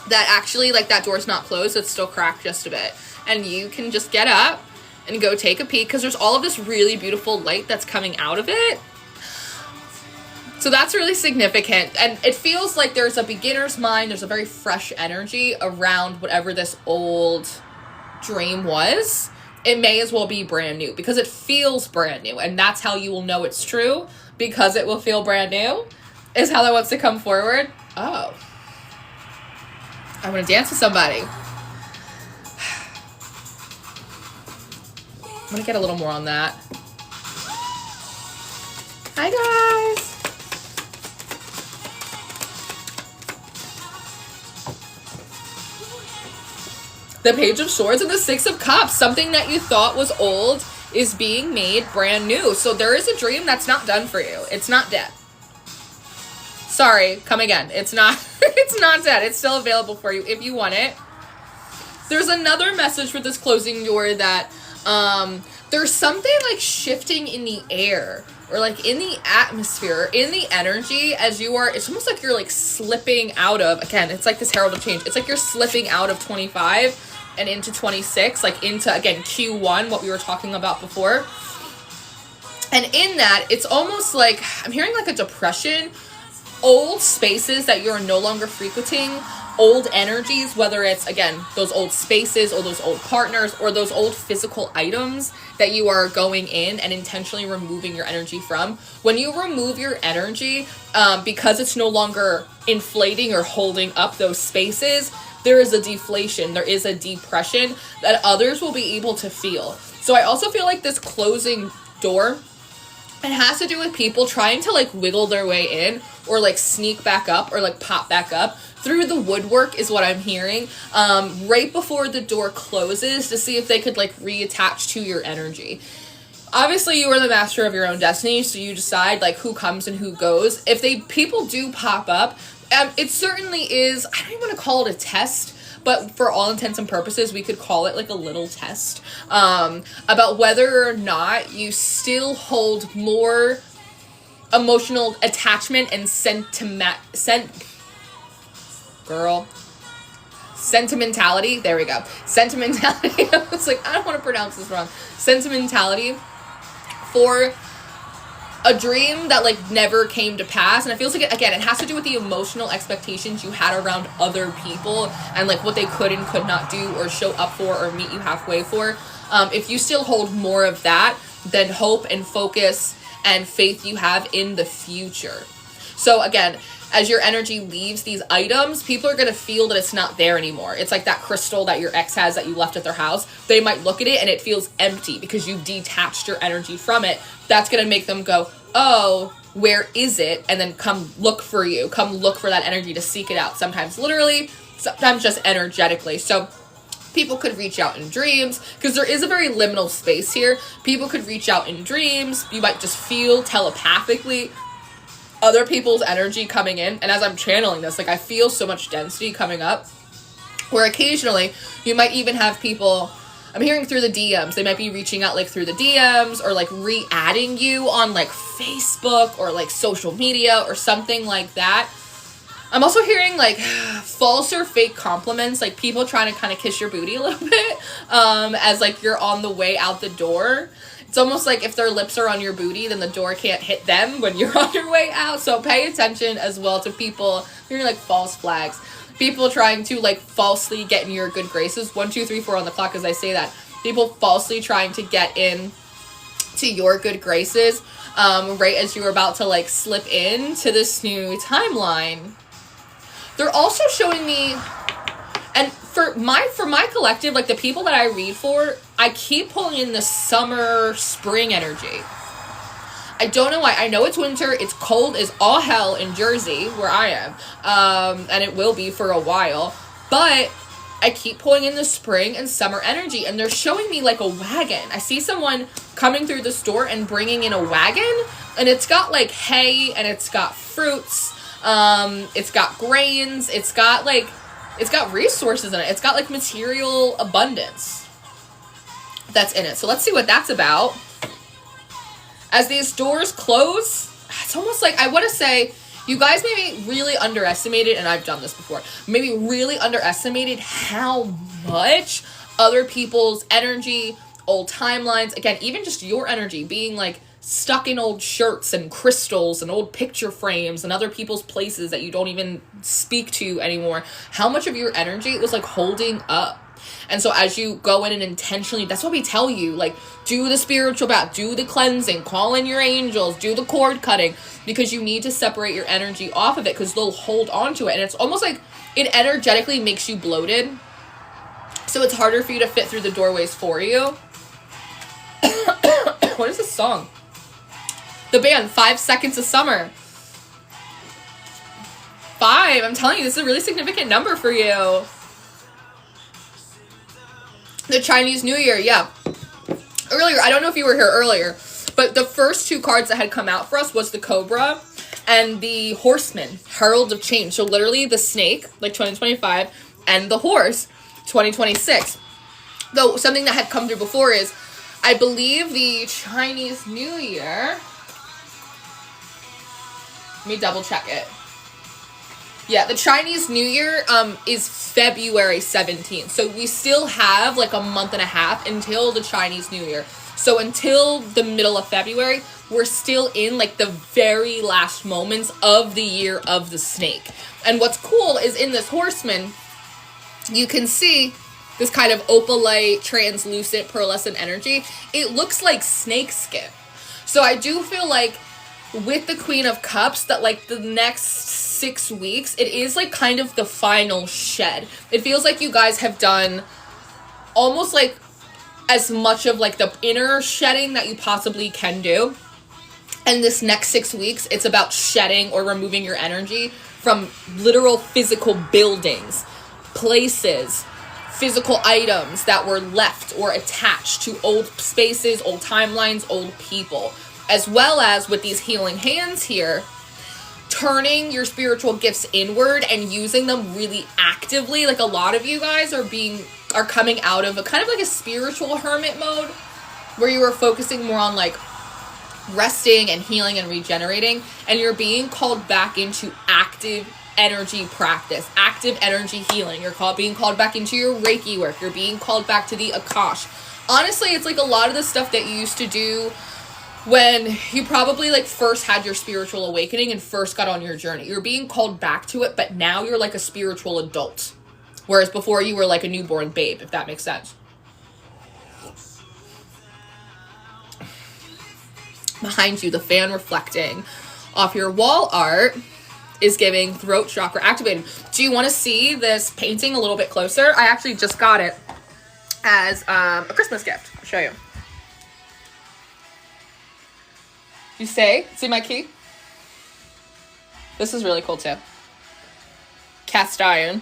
that actually like that door's not closed, it's still cracked just a bit, and you can just get up and go take a peek because there's all of this really beautiful light that's coming out of it. So that's really significant, and it feels like there's a beginner's mind, there's a very fresh energy around whatever this old dream was. It may as well be brand new because it feels brand new, and that's how you will know it's true, because it will feel brand new, is how that wants to come forward. Oh. I want to dance with somebody. I'm going to get a little more on that. Hi guys. The Page of Swords and the Six of Cups. Something that you thought was old is being made brand new. So there is a dream that's not done for you. It's not dead. Sorry, come again. It's not it's not dead. It's still available for you if you want it. There's another message for this closing door that there's something like shifting in the air or like in the atmosphere, in the energy as you are. It's almost like you're like slipping out of, again, it's like this herald of change. It's like you're slipping out of 25 and into 26, like into, again, Q1, what we were talking about before. And in that, it's almost like, I'm hearing like a depression, old spaces that you're no longer frequenting, old energies, whether it's, again, those old spaces or those old partners or those old physical items that you are going in and intentionally removing your energy from. When you remove your energy, because it's no longer inflating or holding up those spaces, there is a deflation, there is a depression that others will be able to feel. So I also feel like this closing door, it has to do with people trying to like wiggle their way in or like sneak back up or like pop back up through the woodwork is what I'm hearing, right before the door closes to see if they could like reattach to your energy. Obviously, you are the master of your own destiny, so you decide like who comes and who goes. If people do pop up, it certainly is, I don't even want to call it a test, but for all intents and purposes, we could call it like a little test about whether or not you still hold more emotional attachment and sentimentality. There we go. Sentimentality. I was like, I don't want to pronounce this wrong. Sentimentality for a dream that like never came to pass. And it feels like, again, it has to do with the emotional expectations you had around other people and like what they could and could not do or show up for or meet you halfway for. If you still hold more of that, then hope and focus and faith you have in the future. So again, as your energy leaves these items, people are going to feel that it's not there anymore. It's like that crystal that your ex has that you left at their house. They might look at it and it feels empty because you detached your energy from it. That's going to make them go, oh, where is it? And then come look for you. Come look for that energy to seek it out. Sometimes literally, sometimes just energetically. So people could reach out in dreams because there is a very liminal space here. People could reach out in dreams. You might just feel telepathically other people's energy coming in. And as I'm channeling this, like I feel so much density coming up where occasionally you might even have people, I'm hearing through the DMs, they might be reaching out like through the DMs or like re-adding you on like Facebook or like social media or something like that. I'm also hearing like false or fake compliments, like people trying to kind of kiss your booty a little bit as like you're on the way out the door. It's almost like if their lips are on your booty, then the door can't hit them when you're on your way out. So pay attention as well to people, hearing like false flags. People trying to like falsely get in your good graces. 1, 2, 3, 4 on the clock as I say that. People falsely trying to get in to your good graces right as you were about to like slip into this new timeline. They're also showing me, and for my collective, like the people that I read for, I keep pulling in the summer, spring energy. I don't know why. I know it's winter. It's cold as all hell in Jersey, where I am. And it will be for a while. But I keep pulling in the spring and summer energy. And they're showing me like a wagon. I see someone coming through the store and bringing in a wagon. And it's got like hay and it's got fruits. It's got grains. It's got resources in it. It's got like material abundance that's in it. So let's see what that's about. As these doors close, it's almost like, I want to say, you guys maybe really underestimated, and I've done this before, maybe really underestimated how much other people's energy, old timelines, again, even just your energy being like stuck in old shirts and crystals and old picture frames and other people's places that you don't even speak to anymore, how much of your energy it was like holding up. And so as you go in and intentionally, that's what we tell you, like, do the spiritual bath, do the cleansing, call in your angels, do the cord cutting, because you need to separate your energy off of it because they'll hold on to it. And it's almost like it energetically makes you bloated. So it's harder for you to fit through the doorways for you. What is this song? The band, 5 Seconds of Summer. 5, I'm telling you, this is a really significant number for you. The Chinese New Year, yeah. Earlier, I don't know if you were here earlier, but the first 2 cards that had come out for us was the Cobra and the Horseman, Herald of Change. So literally the snake, like 2025, and the horse, 2026. Though something that had come through before is, I believe the Chinese New Year, let me double check it. Yeah, the Chinese New Year is February 17th. So we still have like a month and a half until the Chinese New Year. So until the middle of February, we're still in like the very last moments of the year of the snake. And what's cool is in this horseman, you can see this kind of opalite, translucent, pearlescent energy. It looks like snake skin. So I do feel like with the Queen of Cups that like the next 6 weeks, it is like kind of the final shed. It feels like you guys have done almost like as much of like the inner shedding that you possibly can do. And this next 6 weeks, it's about shedding or removing your energy from literal physical buildings, places, physical items that were left or attached to old spaces, old timelines, old people. As well as with these healing hands here, turning your spiritual gifts inward and using them really actively. Like a lot of you guys are coming out of a kind of like a spiritual hermit mode where you are focusing more on like resting and healing and regenerating, and you're being called back into active energy practice, active energy healing. You're being called back into your Reiki work. You're being called back to the Akash. Honestly, it's like a lot of the stuff that you used to do when you probably like first had your spiritual awakening and first got on your journey. You're being called back to it, but now you're like a spiritual adult. Whereas before you were like a newborn babe, if that makes sense. Behind you, the fan reflecting off your wall art. is giving throat chakra activated. Do you want to see this painting a little bit closer? I actually just got it as a Christmas gift. I'll show you. You see my key? This is really cool too. Cast iron.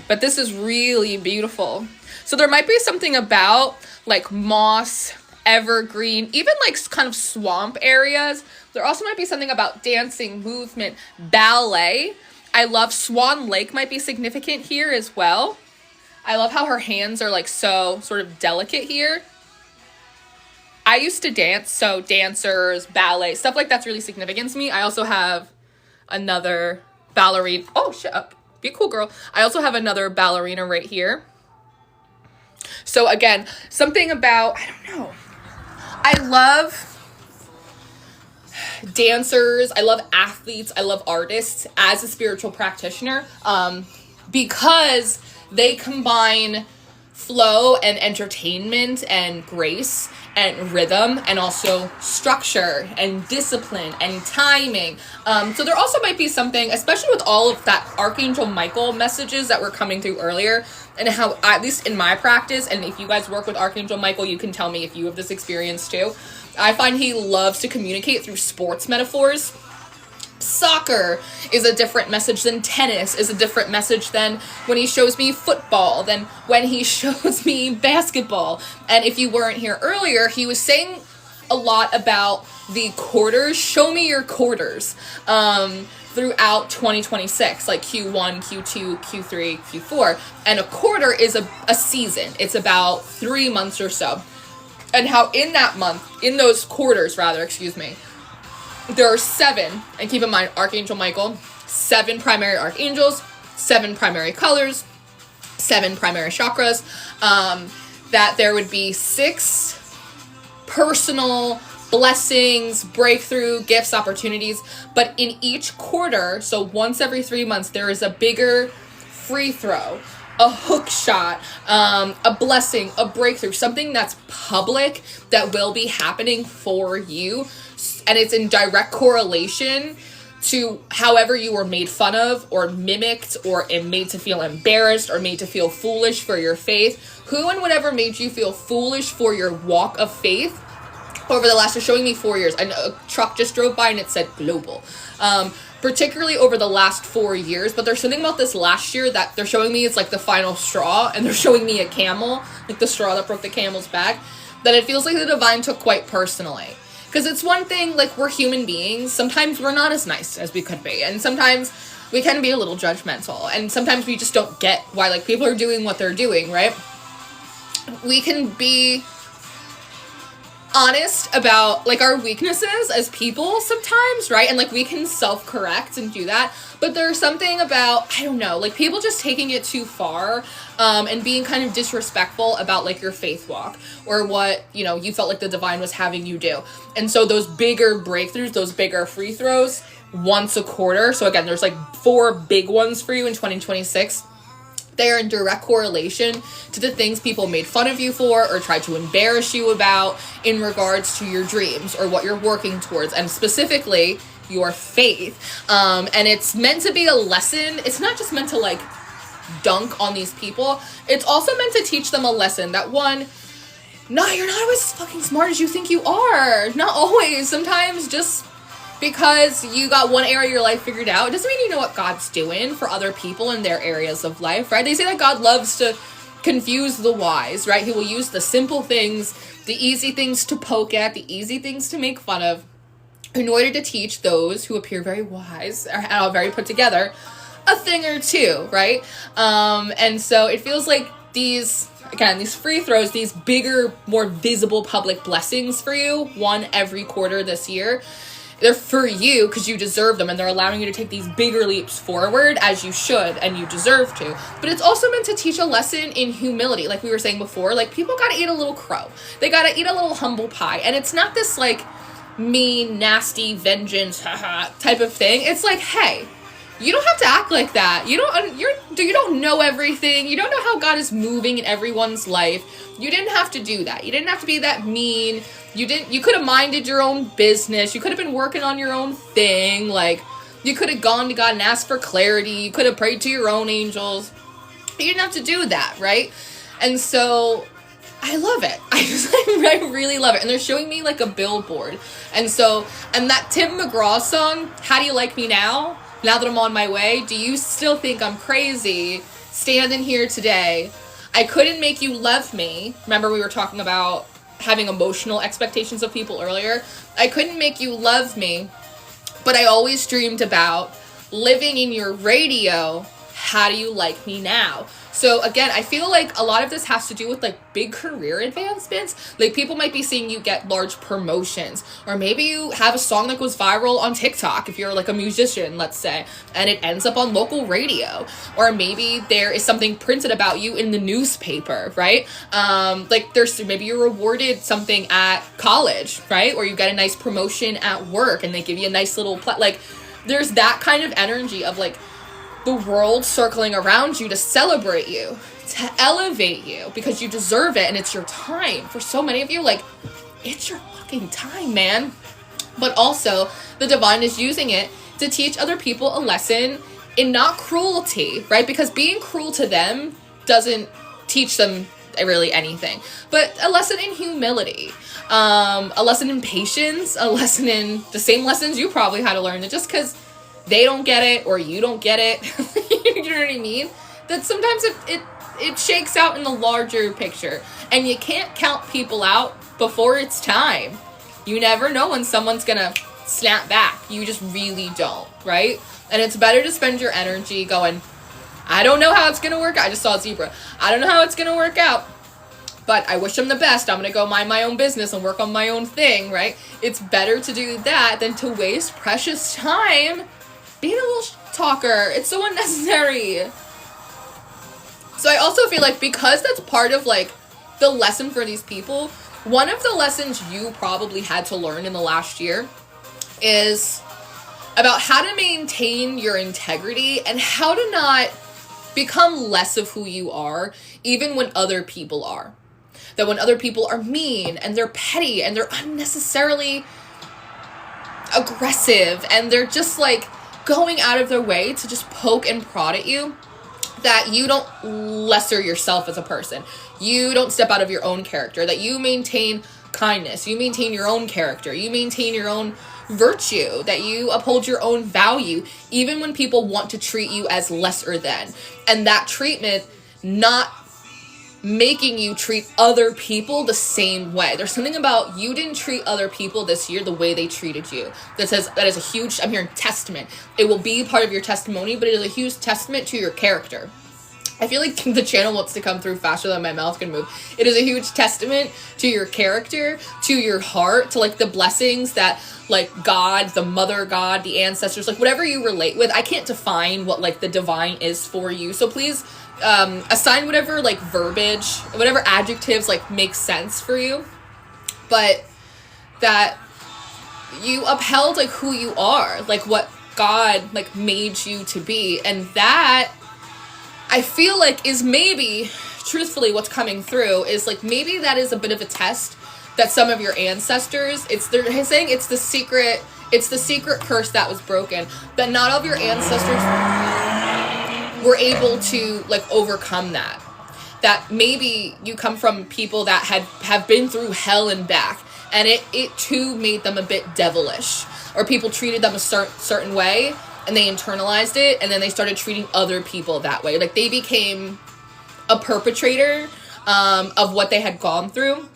But this is really beautiful. So there might be something about like moss, evergreen, even like kind of swamp areas. There also might be something about dancing, movement, ballet. I love Swan Lake might be significant here as well. I love how her hands are like so sort of delicate here. I used to dance, so dancers, ballet, stuff like that's really significant to me. I also have another ballerina. Oh, shut up. Be a cool girl. I also have another ballerina right here. So again, something about, I don't know. I love dancers. I love athletes. I love artists as a spiritual practitioner because they combine flow and entertainment and grace and rhythm and also structure and discipline and timing. So there also might be something, especially with all of that Archangel Michael messages that were coming through earlier, and how, at least in my practice, and if you guys work with Archangel Michael, you can tell me if you have this experience too. I find he loves to communicate through sports metaphors. Soccer is a different message than tennis, is a different message than when he shows me football, than when he shows me basketball. And if you weren't here earlier, he was saying a lot about the quarters. Show me your quarters throughout 2026, like Q1, Q2, Q3, Q4. And a quarter is a season. It's about 3 months or so. And how in that month, in those quarters rather, there are 7, and keep in mind, Archangel Michael, 7 primary archangels, 7 primary colors, 7 primary chakras, that there would be 6 personal blessings, breakthrough, gifts, opportunities, but in each quarter, so once every 3 months, there is a bigger free throw, a hook shot, a blessing, a breakthrough, something that's public that will be happening for you. And it's in direct correlation to however you were made fun of or mimicked or made to feel embarrassed or made to feel foolish for your faith. Who and whatever made you feel foolish for your walk of faith over the last, they're showing me 4 years. And a truck just drove by and it said global. Particularly over the last 4 years, but there's something about this last year that they're showing me it's like the final straw, and they're showing me a camel, like the straw that broke the camel's back, that it feels like the divine took quite personally. Because it's one thing, like, we're human beings, sometimes we're not as nice as we could be, and sometimes we can be a little judgmental, and sometimes we just don't get why, like, people are doing what they're doing, right? We can be honest about like our weaknesses as people sometimes, right? And like we can self-correct and do that, but there's something about, I don't know, like people just taking it too far and being kind of disrespectful about like your faith walk or what, you know, you felt like the divine was having you do. And so those bigger breakthroughs, those bigger free throws once a quarter, so again there's like 4 big ones for you in 2026. They are in direct correlation to the things people made fun of you for or tried to embarrass you about in regards to your dreams or what you're working towards, and specifically your faith. And it's meant to be a lesson. It's not just meant to like dunk on these people. It's also meant to teach them a lesson that one, no, you're not always as fucking smart as you think you are. Not always. Sometimes just because you got one area of your life figured out, it doesn't mean you know what God's doing for other people in their areas of life, right? They say that God loves to confuse the wise, right? He will use the simple things, the easy things to poke at, the easy things to make fun of, in order to teach those who appear very wise or very put together a thing or two, right? And so it feels like these free throws, these bigger, more visible public blessings for you, one every quarter this year, they're for you because you deserve them, and they're allowing you to take these bigger leaps forward as you should and you deserve to. But it's also meant to teach a lesson in humility. Like we were saying before, like people gotta eat a little crow. They gotta eat a little humble pie. And it's not this like mean, nasty, vengeance, type of thing. It's like, hey, you don't have to act like that. You don't know everything. You don't know how God is moving in everyone's life. You didn't have to do that. You didn't have to be that mean. You could have minded your own business. You could have been working on your own thing. Like, You could have gone to God and asked for clarity. You could have prayed to your own angels. You didn't have to do that, right? And so I love it. I really love it. And they're showing me like a billboard. And that Tim McGraw song, How Do You Like Me Now? Now that I'm on my way, do you still think I'm crazy? Standing here today. I couldn't make you love me. Remember we were talking about having emotional expectations of people earlier? I couldn't make you love me, but I always dreamed about living in your radio. How do you like me now? So again, I feel like a lot of this has to do with like big career advancements. Like people might be seeing you get large promotions, or maybe you have a song that goes viral on TikTok if you're like a musician, let's say, and it ends up on local radio, or maybe there is something printed about you in the newspaper, right? Like there's maybe you're rewarded something at college, right? Or you get a nice promotion at work and they give you a nice little like there's that kind of energy of like the world circling around you to celebrate you, to elevate you, because you deserve it and it's your time. For so many of you, like, it's your fucking time, man. But also, the divine is using it to teach other people a lesson in not cruelty, right? Because being cruel to them doesn't teach them really anything, but a lesson in humility, a lesson in patience, a lesson in the same lessons you probably had to learn, that just because they don't get it or you don't get it, you know what I mean? That sometimes it shakes out in the larger picture, and you can't count people out before it's time. You never know when someone's gonna snap back. You just really don't, right? And it's better to spend your energy going, I don't know how it's gonna work out. I just saw a zebra. I don't know how it's gonna work out, but I wish them the best. I'm gonna go mind my own business and work on my own thing, right? It's better to do that than to waste precious time being a little talker. It's so unnecessary. So I also feel like because that's part of like the lesson for these people, one of the lessons you probably had to learn in the last year is about how to maintain your integrity and how to not become less of who you are, even when other people are. That when other people are mean and they're petty and they're unnecessarily aggressive and they're just like going out of their way to just poke and prod at you, that you don't lesser yourself as a person. You don't step out of your own character, that you maintain kindness, you maintain your own character, you maintain your own virtue, that you uphold your own value, even when people want to treat you as lesser than. And that treatment not making you treat other people the same way. There's something about you didn't treat other people this year the way they treated you. That is a huge, I'm hearing testament. It will be part of your testimony, but it is a huge testament to your character. I feel like the channel wants to come through faster than my mouth can move. It is a huge testament to your character, to your heart, to like the blessings that like God, the mother God, the ancestors, like whatever you relate with. I can't define what like the divine is for you. So please assign whatever like verbiage, whatever adjectives like make sense for you, but that you upheld like who you are, like what God like made you to be. And that I feel like is maybe truthfully what's coming through is like maybe that is a bit of a test that some of your ancestors, they're saying it's the secret curse that was broken, that not all of your ancestors were able to like overcome that. That maybe you come from people that have been through hell and back, and it too made them a bit devilish, or people treated them a certain way and they internalized it, and then they started treating other people that way. Like they became a perpetrator of what they had gone through,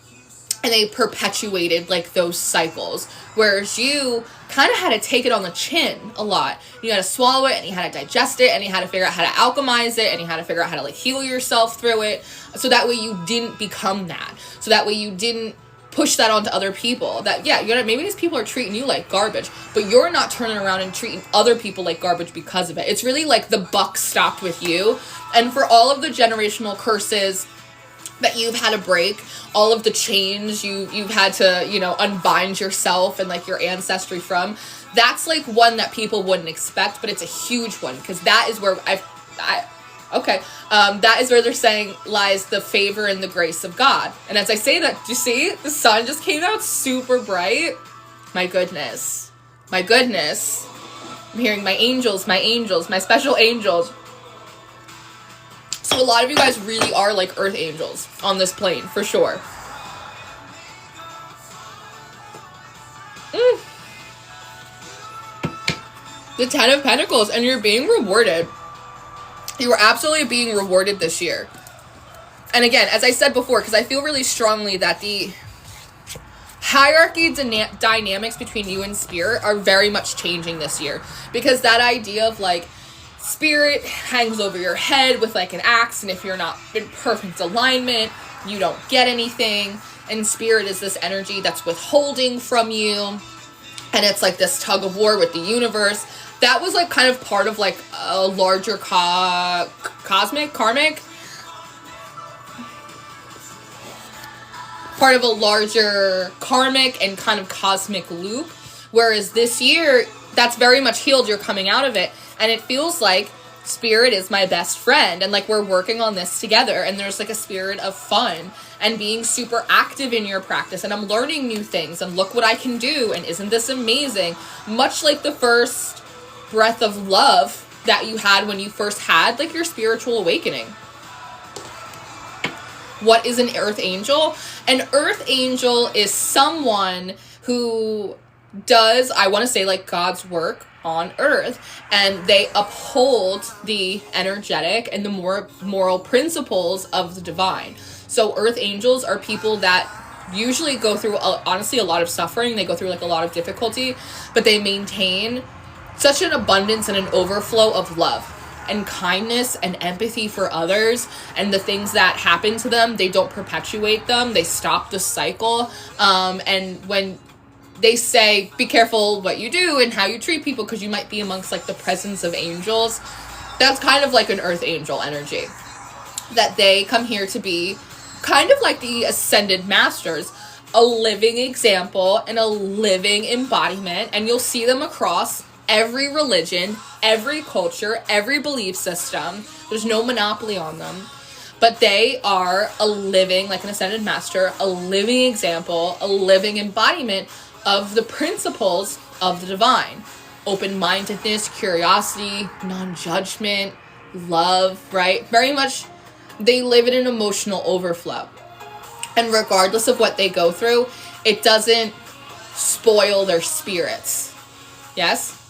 and they perpetuated like those cycles, whereas you kind of had to take it on the chin a lot. You had to swallow it, and you had to digest it, and you had to figure out how to alchemize it, and you had to figure out how to like heal yourself through it, so that way you didn't become that, so that way you didn't push that onto other people. That yeah, maybe these people are treating you like garbage, but you're not turning around and treating other people like garbage because of it. It's really like the buck stopped with you. And for all of the generational curses that you've had to break, all of the chains you've had to, you know, unbind yourself and like your ancestry from, that's like one that people wouldn't expect, but it's a huge one, because that is where that is where they're saying lies the favor and the grace of God. And as I say that, do you see the sun just came out super bright? My goodness, I'm hearing my angels, my special angels. So a lot of you guys really are like earth angels on this plane, for sure. The 10 of Pentacles, and you're being rewarded. You are absolutely being rewarded this year. And again, as I said before, because I feel really strongly that the hierarchy dynamics between you and spirit are very much changing this year. Because that idea of like, spirit hangs over your head with like an axe, and if you're not in perfect alignment, you don't get anything. And spirit is this energy that's withholding from you. And it's like this tug of war with the universe. That was like kind of part of like a larger karmic part of a larger karmic and kind of cosmic loop. Whereas this year, that's very much healed. You're coming out of it. And it feels like spirit is my best friend. And like we're working on this together. And there's like a spirit of fun and being super active in your practice. And I'm learning new things. And look what I can do. And isn't this amazing? Much like the first breath of love that you had when you first had like your spiritual awakening. What is an earth angel? An earth angel is someone who does, I want to say, like God's work on earth, and they uphold the energetic and the more moral principles of the divine. So earth angels are people that usually go through honestly a lot of suffering. They go through like a lot of difficulty, but they maintain such an abundance and an overflow of love and kindness and empathy for others, and the things that happen to them, they don't perpetuate them. They stop the cycle. And when they say, be careful what you do and how you treat people, because you might be amongst like the presence of angels, that's kind of like an earth angel energy. That they come here to be kind of like the ascended masters, a living example and a living embodiment. And you'll see them across every religion, every culture, every belief system. There's no monopoly on them. But they are a living, like an ascended master, a living example, a living embodiment of the principles of the divine. Open-mindedness, curiosity, non-judgment, love, right? Very much, they live in an emotional overflow. And regardless of what they go through, it doesn't spoil their spirits. Yes?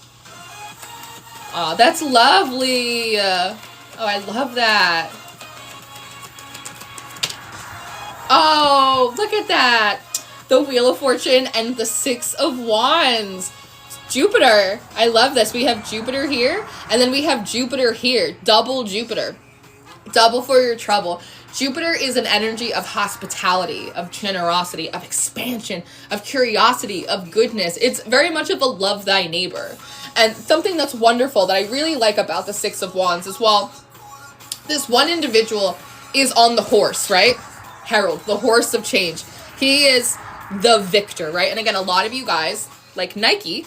Oh, that's lovely. Oh, I love that. Oh, look at that. The Wheel of Fortune and the Six of Wands. Jupiter. I love this. We have Jupiter here, and then we have Jupiter here. Double Jupiter. Double for your trouble. Jupiter is an energy of hospitality, of generosity, of expansion, of curiosity, of goodness. It's very much of a love thy neighbor. And something that's wonderful that I really like about the Six of Wands is, well, this one individual is on the horse, right? Harold, the horse of change. He is the victor, right? And again, a lot of you guys, like Nike,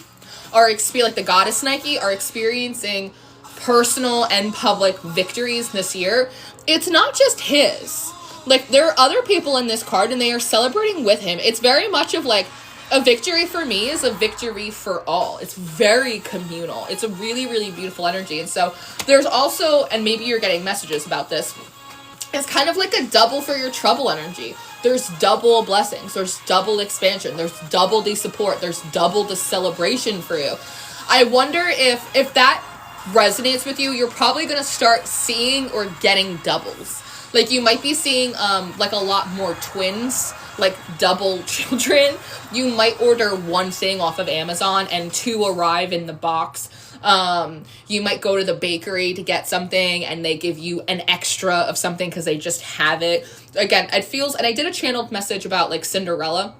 like the goddess Nike, are experiencing personal and public victories this year. It's not just his. Like, there are other people in this card, and they are celebrating with him. It's very much of like, a victory for me is a victory for all. It's very communal. It's a really, really beautiful energy. And so there's also, and maybe you're getting messages about this, it's kind of like a double for your trouble energy. There's double blessings. There's double expansion. There's double the support. There's double the celebration for you. I wonder if that resonates with you, you're probably going to start seeing or getting doubles. Like, you might be seeing like a lot more twins, like double children. You might order one thing off of Amazon and two arrive in the box. You might go to the bakery to get something and they give you an extra of something because they just have it. Again, it feels, and I did a channeled message about like Cinderella.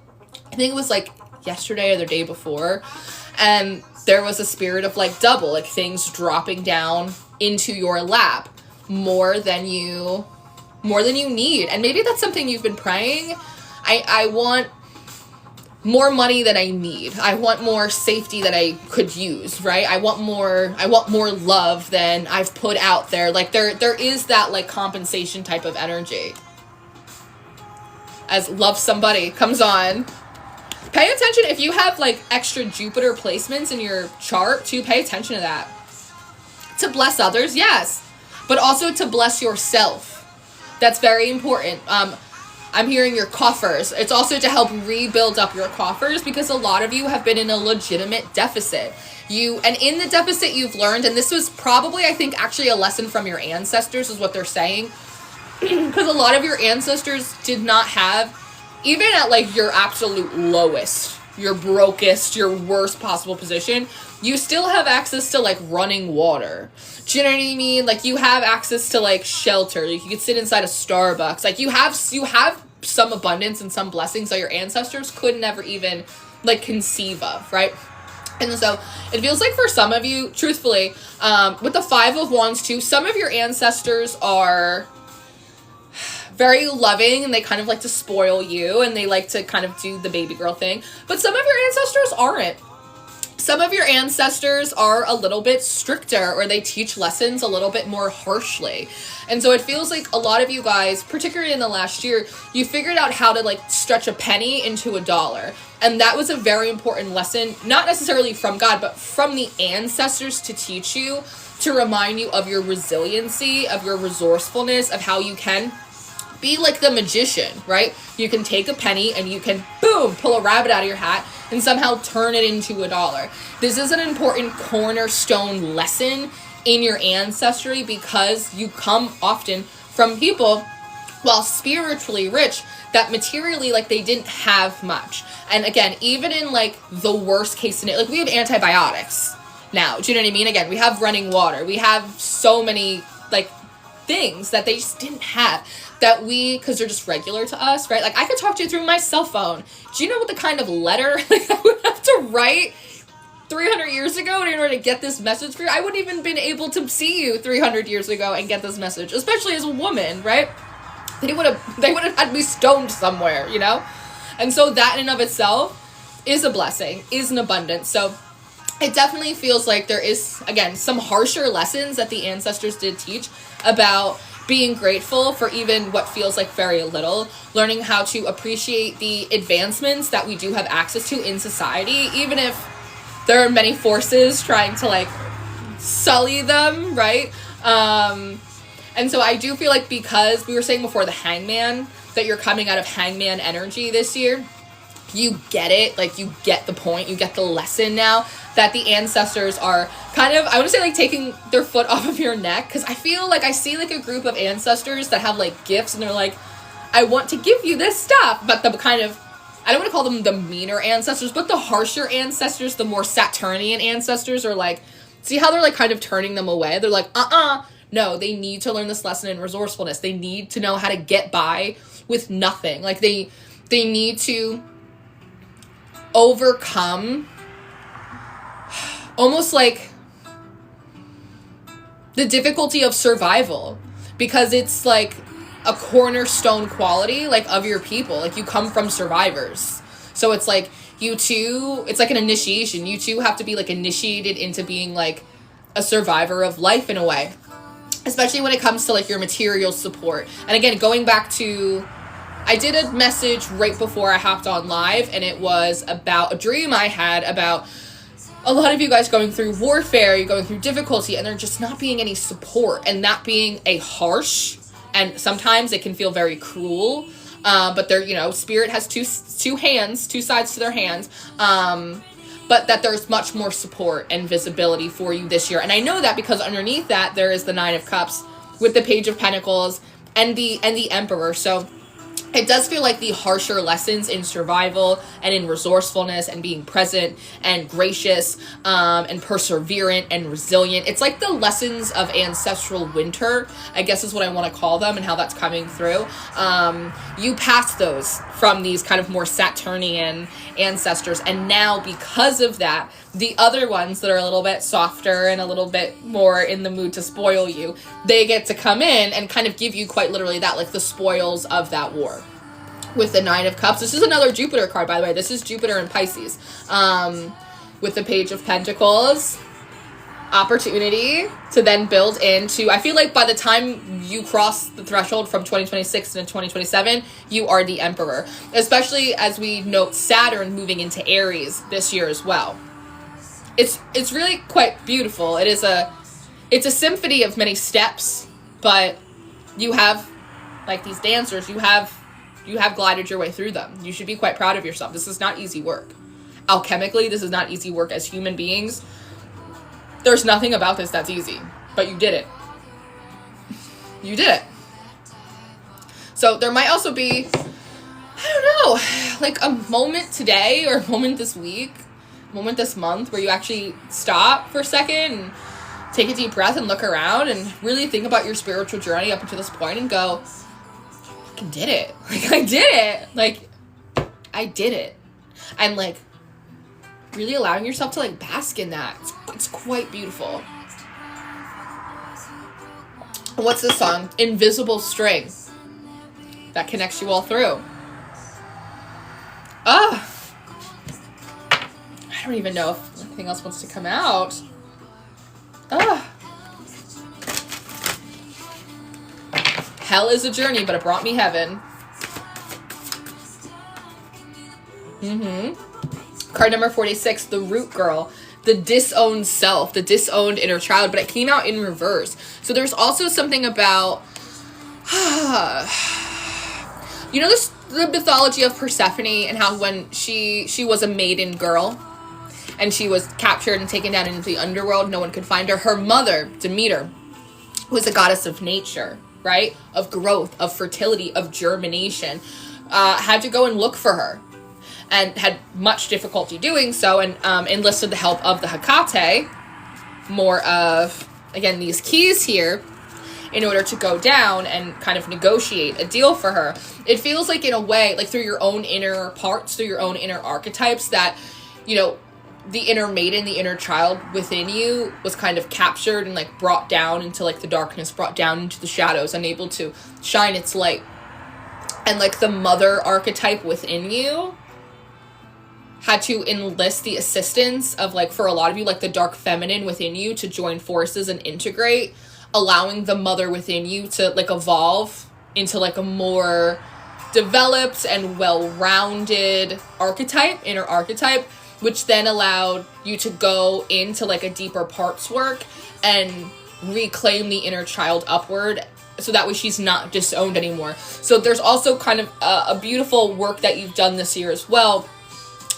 I think it was like yesterday or the day before. And there was a spirit of like double, like things dropping down into your lap more than you need. And maybe that's something you've been praying. I want more money than I need. I want more safety that I could use, right? I want more love than I've put out there. Like there is that like compensation type of energy. As Love Somebody comes on. Pay attention if you have like extra Jupiter placements in your chart, to pay attention to that. To bless others, yes, but also to bless yourself. That's very important. I'm hearing your coffers. It's also to help rebuild up your coffers, because a lot of you have been in a legitimate deficit. And in the deficit you've learned, and this was probably, I think, actually a lesson from your ancestors is what they're saying, because a lot of your ancestors did not have, even at like your absolute lowest, your brokest, your worst possible position, you still have access to like running water. Do you know what I mean? Like you have access to like shelter. Like you could sit inside a Starbucks. Like you have some abundance and some blessings that your ancestors could never even like conceive of, right? And so it feels like for some of you, truthfully, with the 5 of Wands too, some of your ancestors are very loving and they kind of like to spoil you and they like to kind of do the baby girl thing. But some of your ancestors aren't. Some of your ancestors are a little bit stricter, or they teach lessons a little bit more harshly. And so it feels like a lot of you guys, particularly in the last year, you figured out how to like stretch a penny into a dollar. And that was a very important lesson, not necessarily from God, but from the ancestors to teach you, to remind you of your resiliency, of your resourcefulness, of how you can be like the magician, right? You can take a penny and you can, boom, pull a rabbit out of your hat and somehow turn it into a dollar. This is an important cornerstone lesson in your ancestry, because you come often from people, while spiritually rich, that materially, like, they didn't have much. And again, even in like the worst case scenario, like we have antibiotics now, do you know what I mean? Again, we have running water. We have so many like things that they just didn't have, that because they're just regular to us, right? Like I could talk to you through my cell phone. Do you know what the kind of letter like I would have to write 300 years ago in order to get this message for you? I wouldn't even been able to see you 300 years ago and get this message, especially as a woman, right? They would have had me stoned somewhere, you know? And so that in and of itself is a blessing, is an abundance. So it definitely feels like there is, again, some harsher lessons that the ancestors did teach about being grateful for even what feels like very little, learning how to appreciate the advancements that we do have access to in society, even if there are many forces trying to like sully them, right? And so I do feel like, because we were saying before the Hangman, that you're coming out of Hangman energy this year, you get it, like you get the point, you get the lesson now, that the ancestors are kind of, I want to say like taking their foot off of your neck, because I feel like I see like a group of ancestors that have like gifts and they're like, I want to give you this stuff, but the kind of, I don't want to call them the meaner ancestors, but the harsher ancestors, the more Saturnian ancestors are like, see how they're like kind of turning them away? They're like, no, they need to learn this lesson in resourcefulness. They need to know how to get by with nothing. Like they need to overcome almost like the difficulty of survival, because it's like a cornerstone quality like of your people. Like you come from survivors, so it's like you too, it's like an initiation. You too have to be like initiated into being like a survivor of life in a way, especially when it comes to like your material support. And again, going back to, I did a message right before I hopped on live, and it was about a dream I had about a lot of you guys going through warfare, you're going through difficulty, and there just not being any support, and that being a harsh, and sometimes it can feel very cruel, but they're, you know, spirit has two hands, two sides to their hands, but that there's much more support and visibility for you this year. And I know that because underneath that there is the 9 of Cups with the Page of Pentacles and the Emperor. So it does feel like the harsher lessons in survival and in resourcefulness and being present and gracious and perseverant and resilient. It's like the lessons of ancestral winter, I guess is what I want to call them, and how that's coming through. You passed those from these kind of more Saturnian ancestors. And now because of that, the other ones that are a little bit softer and a little bit more in the mood to spoil you, they get to come in and kind of give you quite literally that, like the spoils of that war. With the 9 of Cups, this is another Jupiter card, by the way. This is Jupiter in Pisces. With the Page of Pentacles opportunity to then build into, I feel like by the time you cross the threshold from 2026 to 2027, you are the emperor, especially as we note Saturn moving into Aries this year as well. It's really quite beautiful. It's a symphony of many steps, but you have, like these dancers, you have glided your way through them. You should be quite proud of yourself. This is not easy work. Alchemically, this is not easy work as human beings. There's nothing about this that's easy, but you did it. You did it. So there might also be, I don't know, like a moment today or a moment this week, a moment this month where you actually stop for a second and take a deep breath and look around and really think about your spiritual journey up until this point and go, I fucking did it. Like, I did it. Like, I did it. And, like, really allowing yourself to, like, bask in that. It's quite beautiful. What's this song? Invisible String. That connects you all through. I don't even know if anything else wants to come out. Hell is a journey, but it brought me heaven. Card number 46, the root girl. The disowned self, the disowned inner child, but it came out in reverse. So there's also something about, you know, the mythology of Persephone and how when she was a maiden girl and she was captured and taken down into the underworld, no one could find her. Her mother, Demeter, was a goddess of nature, right? Of growth, of fertility, of germination, had to go and look for her. And had much difficulty doing so, and enlisted the help of the Hecate, more of, again, these keys here, in order to go down and kind of negotiate a deal for her. It feels like, in a way, like through your own inner parts, through your own inner archetypes, that, you know, the inner maiden, the inner child within you was kind of captured and, like, brought down into, like, the darkness, brought down into the shadows, unable to shine its light. And, like, the mother archetype within you had to enlist the assistance of, like, for a lot of you, like, the dark feminine within you to join forces and integrate, allowing the mother within you to, like, evolve into, like, a more developed and well-rounded archetype, inner archetype, which then allowed you to go into, like, a deeper parts work and reclaim the inner child upward, so that way she's not disowned anymore. So there's also kind of a beautiful work that you've done this year as well,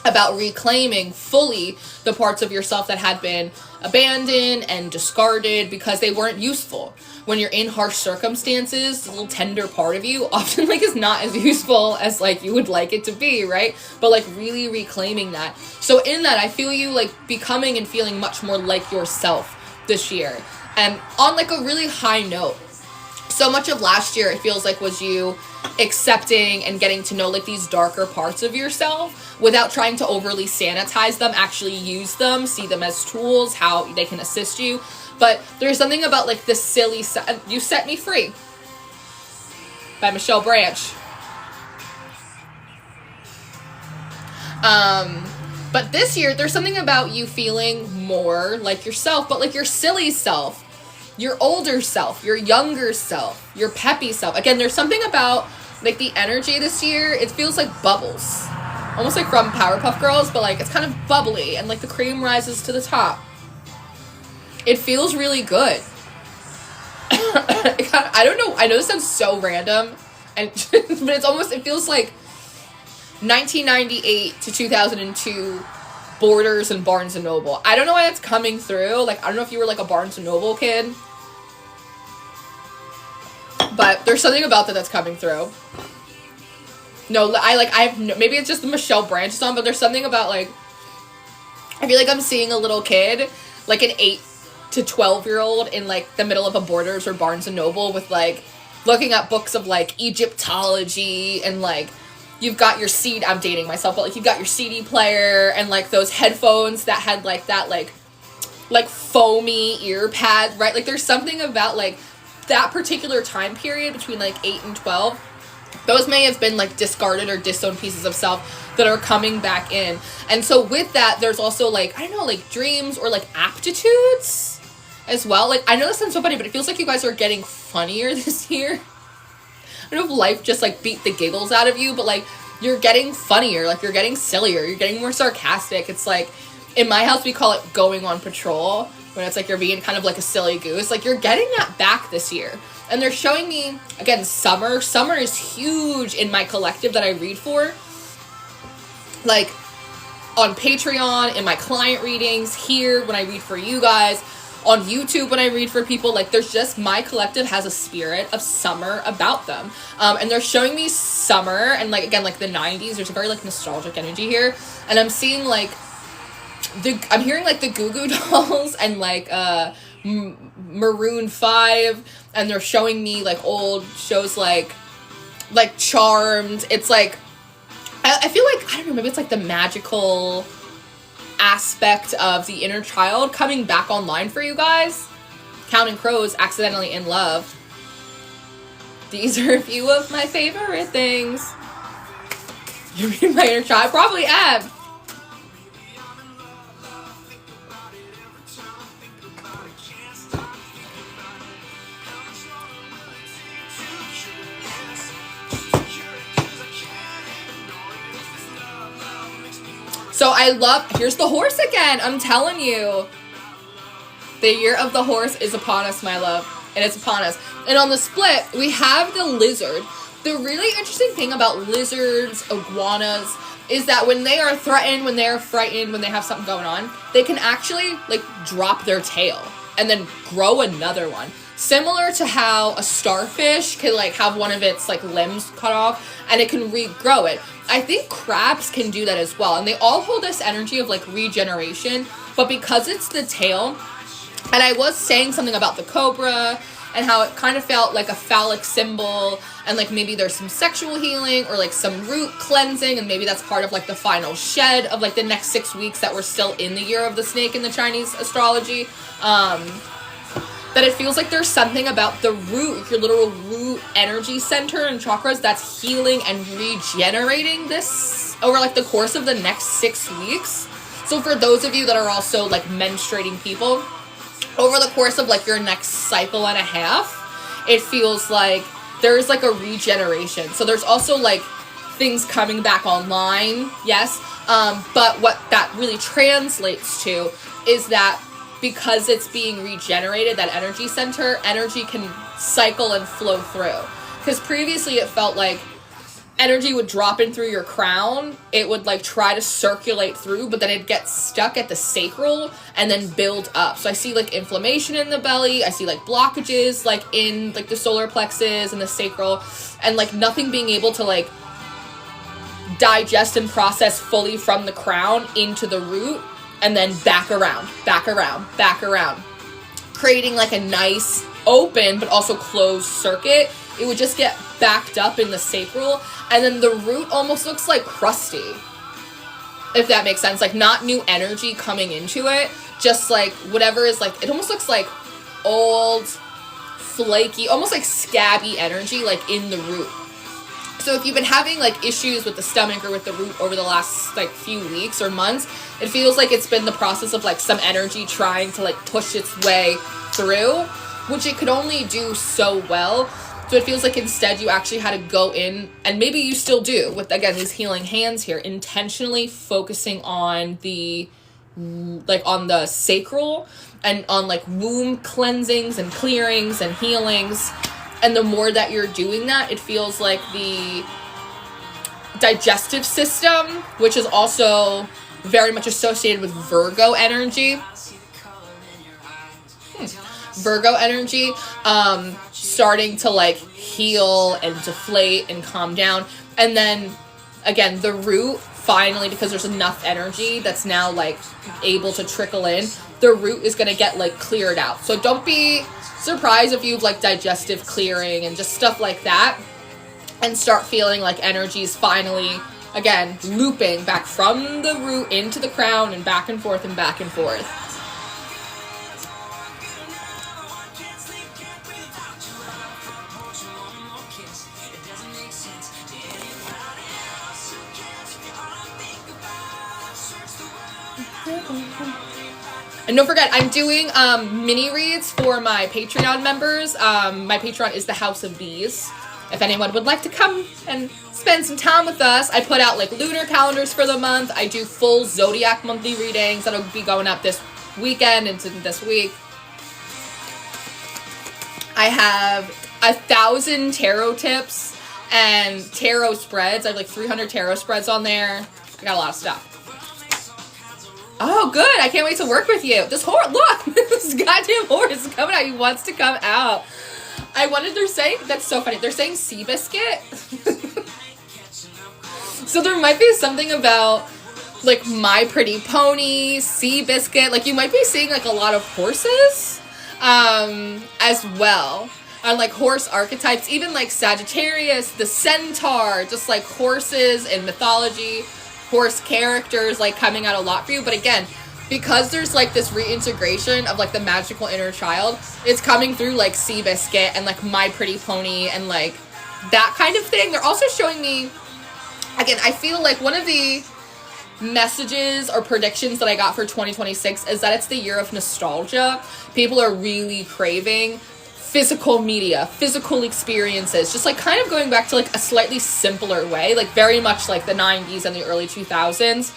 about reclaiming fully the parts of yourself that had been abandoned and discarded because they weren't useful. When you're in harsh circumstances, the little tender part of you often, like, is not as useful as, like, you would like it to be, right? But, like, really reclaiming that. So in that, I feel you, like, becoming and feeling much more like yourself this year. And on, like, a really high note. So much of last year, it feels like, was you accepting and getting to know, like, these darker parts of yourself without trying to overly sanitize them, actually use them, see them as tools, how they can assist you. But there's something about, like, this silly, You Set Me Free by Michelle Branch. But this year, there's something about you feeling more like yourself, but like your silly self, your older self, your younger self, your peppy self. Again, there's something about, like, the energy this year. It feels like bubbles. Almost like from Powerpuff Girls, but, like, it's kind of bubbly and, like, the cream rises to the top. It feels really good. I don't know. I know this sounds so random, and but it's almost, it feels like 1998 to 2002 Borders and Barnes & Noble. I don't know why it's coming through. Like, I don't know if you were, like, a Barnes & Noble kid, but there's something about that that's coming through. No, maybe it's just the Michelle Branch song, but there's something about, like, I feel like I'm seeing a little kid, like an 8 to 12-year-old in, like, the middle of a Borders or Barnes & Noble with, like, looking at books of, like, Egyptology, and, like, you've got your CD, I'm dating myself, but, like, you've got your CD player and, like, those headphones that had, like, that, like foamy ear pad, right? Like, there's something about, like, that particular time period between, like, 8 and 12. Those may have been, like, discarded or disowned pieces of self that are coming back in. And so with that, there's also, like, I don't know, like, dreams or, like, aptitudes as well. Like, I know this sounds so funny, but it feels like you guys are getting funnier this year. I don't know if life just, like, beat the giggles out of you, but, like, you're getting funnier. Like, you're getting sillier. You're getting more sarcastic. It's like, in my house, we call it going on patrol, when it's like you're being kind of like a silly goose. Like, you're getting that back this year. And they're showing me, again, summer. Summer is huge in my collective that I read for. Like, on Patreon, in my client readings, here, when I read for you guys, on YouTube when I read for people. Like, there's just, my collective has a spirit of summer about them. And they're showing me summer, and, like, again, like, the 90s. There's a very, like, nostalgic energy here. And I'm seeing, like, I'm hearing, like, the Goo Goo Dolls and, like, Maroon 5, and they're showing me, like, old shows like Charmed. It's, like, I feel like, I don't know, maybe it's, like, the magical aspect of the inner child coming back online for you guys. Counting Crows, Accidentally in Love. These are a few of my favorite things. You read my inner child? I probably am. So I love, here's the horse again, I'm telling you. The year of the horse is upon us, my love. And it's upon us. And on the split, we have the lizard. The really interesting thing about lizards, iguanas, is that when they are threatened, when they are frightened, when they have something going on, they can actually, like, drop their tail and then grow another one. Similar to how a starfish can, like, have one of its, like, limbs cut off and it can regrow it. I think crabs can do that as well. And they all hold this energy of, like, regeneration. But because it's the tail, and I was saying something about the cobra and how it kind of felt like a phallic symbol, and, like, maybe there's some sexual healing or, like, some root cleansing, and maybe that's part of, like, the final shed of, like, the next 6 weeks that we're still in the year of the snake in the Chinese astrology. That it feels like there's something about the root, your literal root energy center and chakras, that's healing and regenerating this over, like, the course of the next 6 weeks. So for those of you that are also, like, menstruating people, over the course of, like, your next cycle and a half, it feels like there's, like, a regeneration. So there's also, like, things coming back online, yes, but what that really translates to is that because it's being regenerated, that energy center, energy can cycle and flow through. Because previously it felt like energy would drop in through your crown, it would, like, try to circulate through, but then it'd get stuck at the sacral and then build up. So I see, like, inflammation in the belly, I see, like, blockages, like, in, like, the solar plexus and the sacral, and, like, nothing being able to, like, digest and process fully from the crown into the root, and then back around, creating, like, a nice open but also closed circuit. It would just get backed up in the sacral, and then the root almost looks like crusty, if that makes sense. Like, not new energy coming into it, just, like, whatever is, like, it almost looks like old, flaky, almost like scabby energy, like, in the root. So if you've been having, like, issues with the stomach or with the root over the last, like, few weeks or months, it feels like it's been the process of, like, some energy trying to, like, push its way through, which it could only do so well. So it feels like instead you actually had to go in, and maybe you still do, with, again, these healing hands here, intentionally focusing on the, like, on the sacral and on, like, womb cleansings and clearings and healings. And the more that you're doing that, it feels like the digestive system, which is also very much associated with Virgo energy. Virgo energy, starting to, like, heal and deflate and calm down. And then, again, the root, finally, because there's enough energy that's now, like, able to trickle in, the root is going to get, like, cleared out. So don't be surprised if you've, like, digestive clearing and just stuff like that, and start feeling like energy's finally, again, looping back from the root into the crown and back and forth and back and forth. And don't forget, I'm doing mini reads for my Patreon members. My Patreon is the House of Bees. If anyone would like to come and spend some time with us, I put out like lunar calendars for the month. I do full zodiac monthly readings that'll be going up this weekend into this week. I have 1,000 tarot tips and tarot spreads. I have like 300 tarot spreads on there. I got a lot of stuff. Oh, good. I can't wait to work with you. This horse, look, this goddamn horse is coming out. He wants to come out. They're saying, that's so funny. They're saying Seabiscuit. So there might be something about, like, My Pretty Pony, Seabiscuit. Like, you might be seeing, like, a lot of horses as well. And, like, horse archetypes. Even, like, Sagittarius, the centaur. Just, like, horses in mythology. Horse characters, like, coming out a lot for you. But again, because there's, like, this reintegration of, like, the magical inner child, it's coming through, like, Seabiscuit and, like, My Pretty Pony and, like, that kind of thing. They're also showing me, again, I feel like one of the messages or predictions that I got for 2026 is that it's the year of nostalgia. People are really craving physical media, physical experiences, just like kind of going back to like a slightly simpler way, like very much like the 90s and the early 2000s.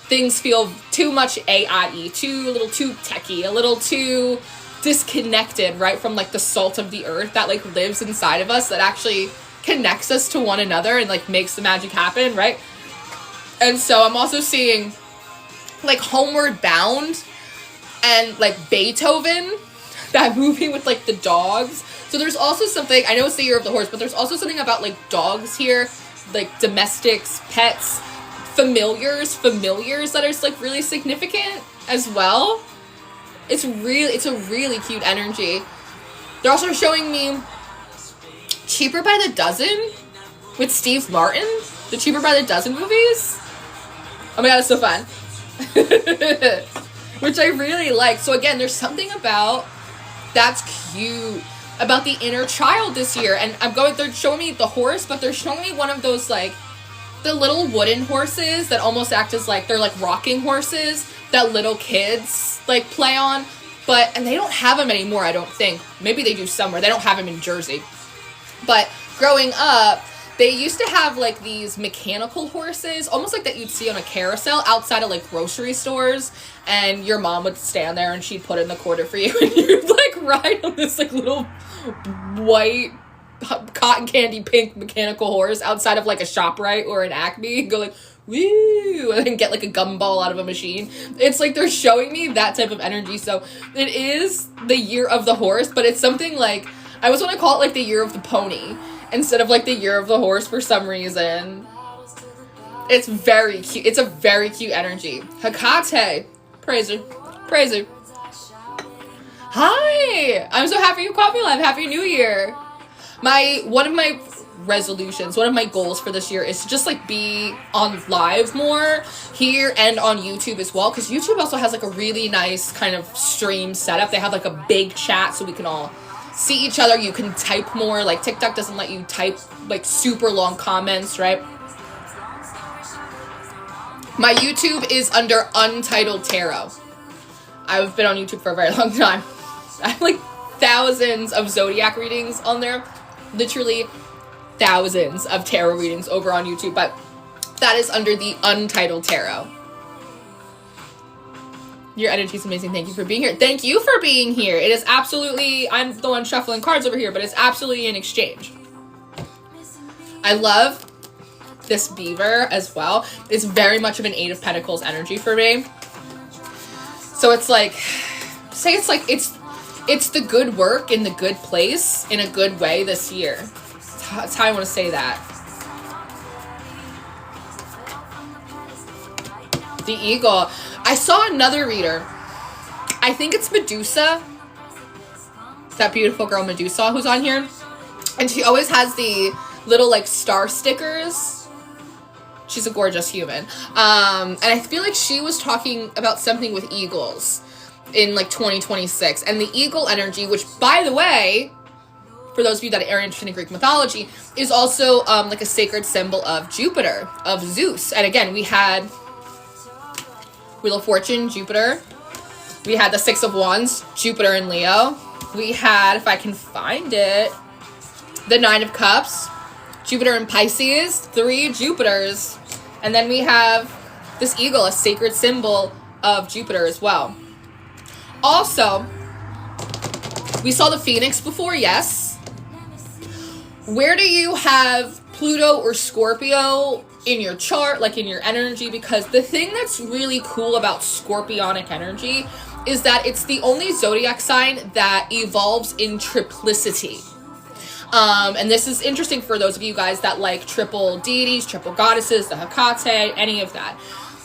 Things feel too much AI-y, a little too techy, a little too disconnected, right, from like the salt of the earth that like lives inside of us, that actually connects us to one another and like makes the magic happen, right? And so I'm also seeing like Homeward Bound and like Beethoven, that movie with like the dogs. So there's also something, I know it's the year of the horse, but there's also something about like dogs here, like domestics, pets, familiars that are like really significant as well. It's a really cute energy. They're also showing me Cheaper by the Dozen with Steve Martin, the Cheaper by the Dozen movies. Oh my god, it's so fun. Which I really like. So again, there's something about that's cute about the inner child this year. And they're showing me the horse, but they're showing me one of those like the little wooden horses that almost act as like, they're like rocking horses that little kids like play on. And they don't have them anymore, I don't think. Maybe they do somewhere. They don't have them in Jersey. But growing up, they used to have like these mechanical horses, almost like that you'd see on a carousel outside of like grocery stores, and your mom would stand there and she'd put in the quarter for you, and you'd like ride on this like little white cotton candy pink mechanical horse outside of like a ShopRite or an Acme and go like woo, and then get like a gumball out of a machine. It's like they're showing me that type of energy. So it is the year of the horse, but it's something like, I always want to call it like the year of the pony instead of like the year of the horse for some reason. It's very cute. It's a very cute energy. Hecate. Praise her. Praise her. Hi! I'm so happy you caught me live. Happy New Year. One of my resolutions, one of my goals for this year is to just like be on live more here and on YouTube as well, because YouTube also has like a really nice kind of stream setup. They have like a big chat so we can all see each other. You can type more. Like TikTok doesn't let you type like super long comments, right? My YouTube is under Untitled Tarot. I've been on YouTube for a very long time. I have like thousands of zodiac readings on there. Literally thousands of tarot readings over on YouTube, but that is under the Untitled Tarot. Your energy is amazing. Thank you for being here. Thank you for being here. It is absolutely, I'm the one shuffling cards over here, but it's absolutely an exchange. I love this beaver as well. It's very much of an Eight of Pentacles energy for me. So it's like, say it's like, it's the good work in the good place in a good way this year. That's how I want to say that. The eagle. I saw another reader. I think it's Medusa. That beautiful girl Medusa who's on here. And she always has the little like star stickers. She's a gorgeous human. And I feel like she was talking about something with eagles in like 2026. And the eagle energy, which by the way, for those of you that are interested in Greek mythology, is also like a sacred symbol of Jupiter, of Zeus. And again, we had Wheel of Fortune, Jupiter, We had the Six of Wands, Jupiter and Leo. We had, if I can find it, the Nine of Cups, Jupiter and Pisces, 3 Jupiters. And then we have this eagle, a sacred symbol of Jupiter as well. Also, we saw the Phoenix before, yes. Where do you have Pluto or Scorpio in your chart, like in your energy? Because the thing that's really cool about Scorpionic energy is that it's the only zodiac sign that evolves in triplicity. And this is interesting for those of you guys that like triple deities, triple goddesses, the Hecate, any of that.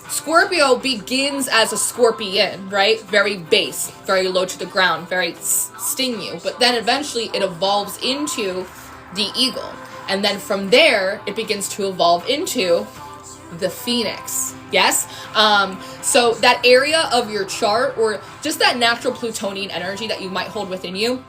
Scorpio begins as a scorpion, right? Very base, very low to the ground, very sting you. But then eventually it evolves into the eagle. And then from there, it begins to evolve into the Phoenix. Yes? So that area of your chart, or just that natural Plutonian energy that you might hold within you,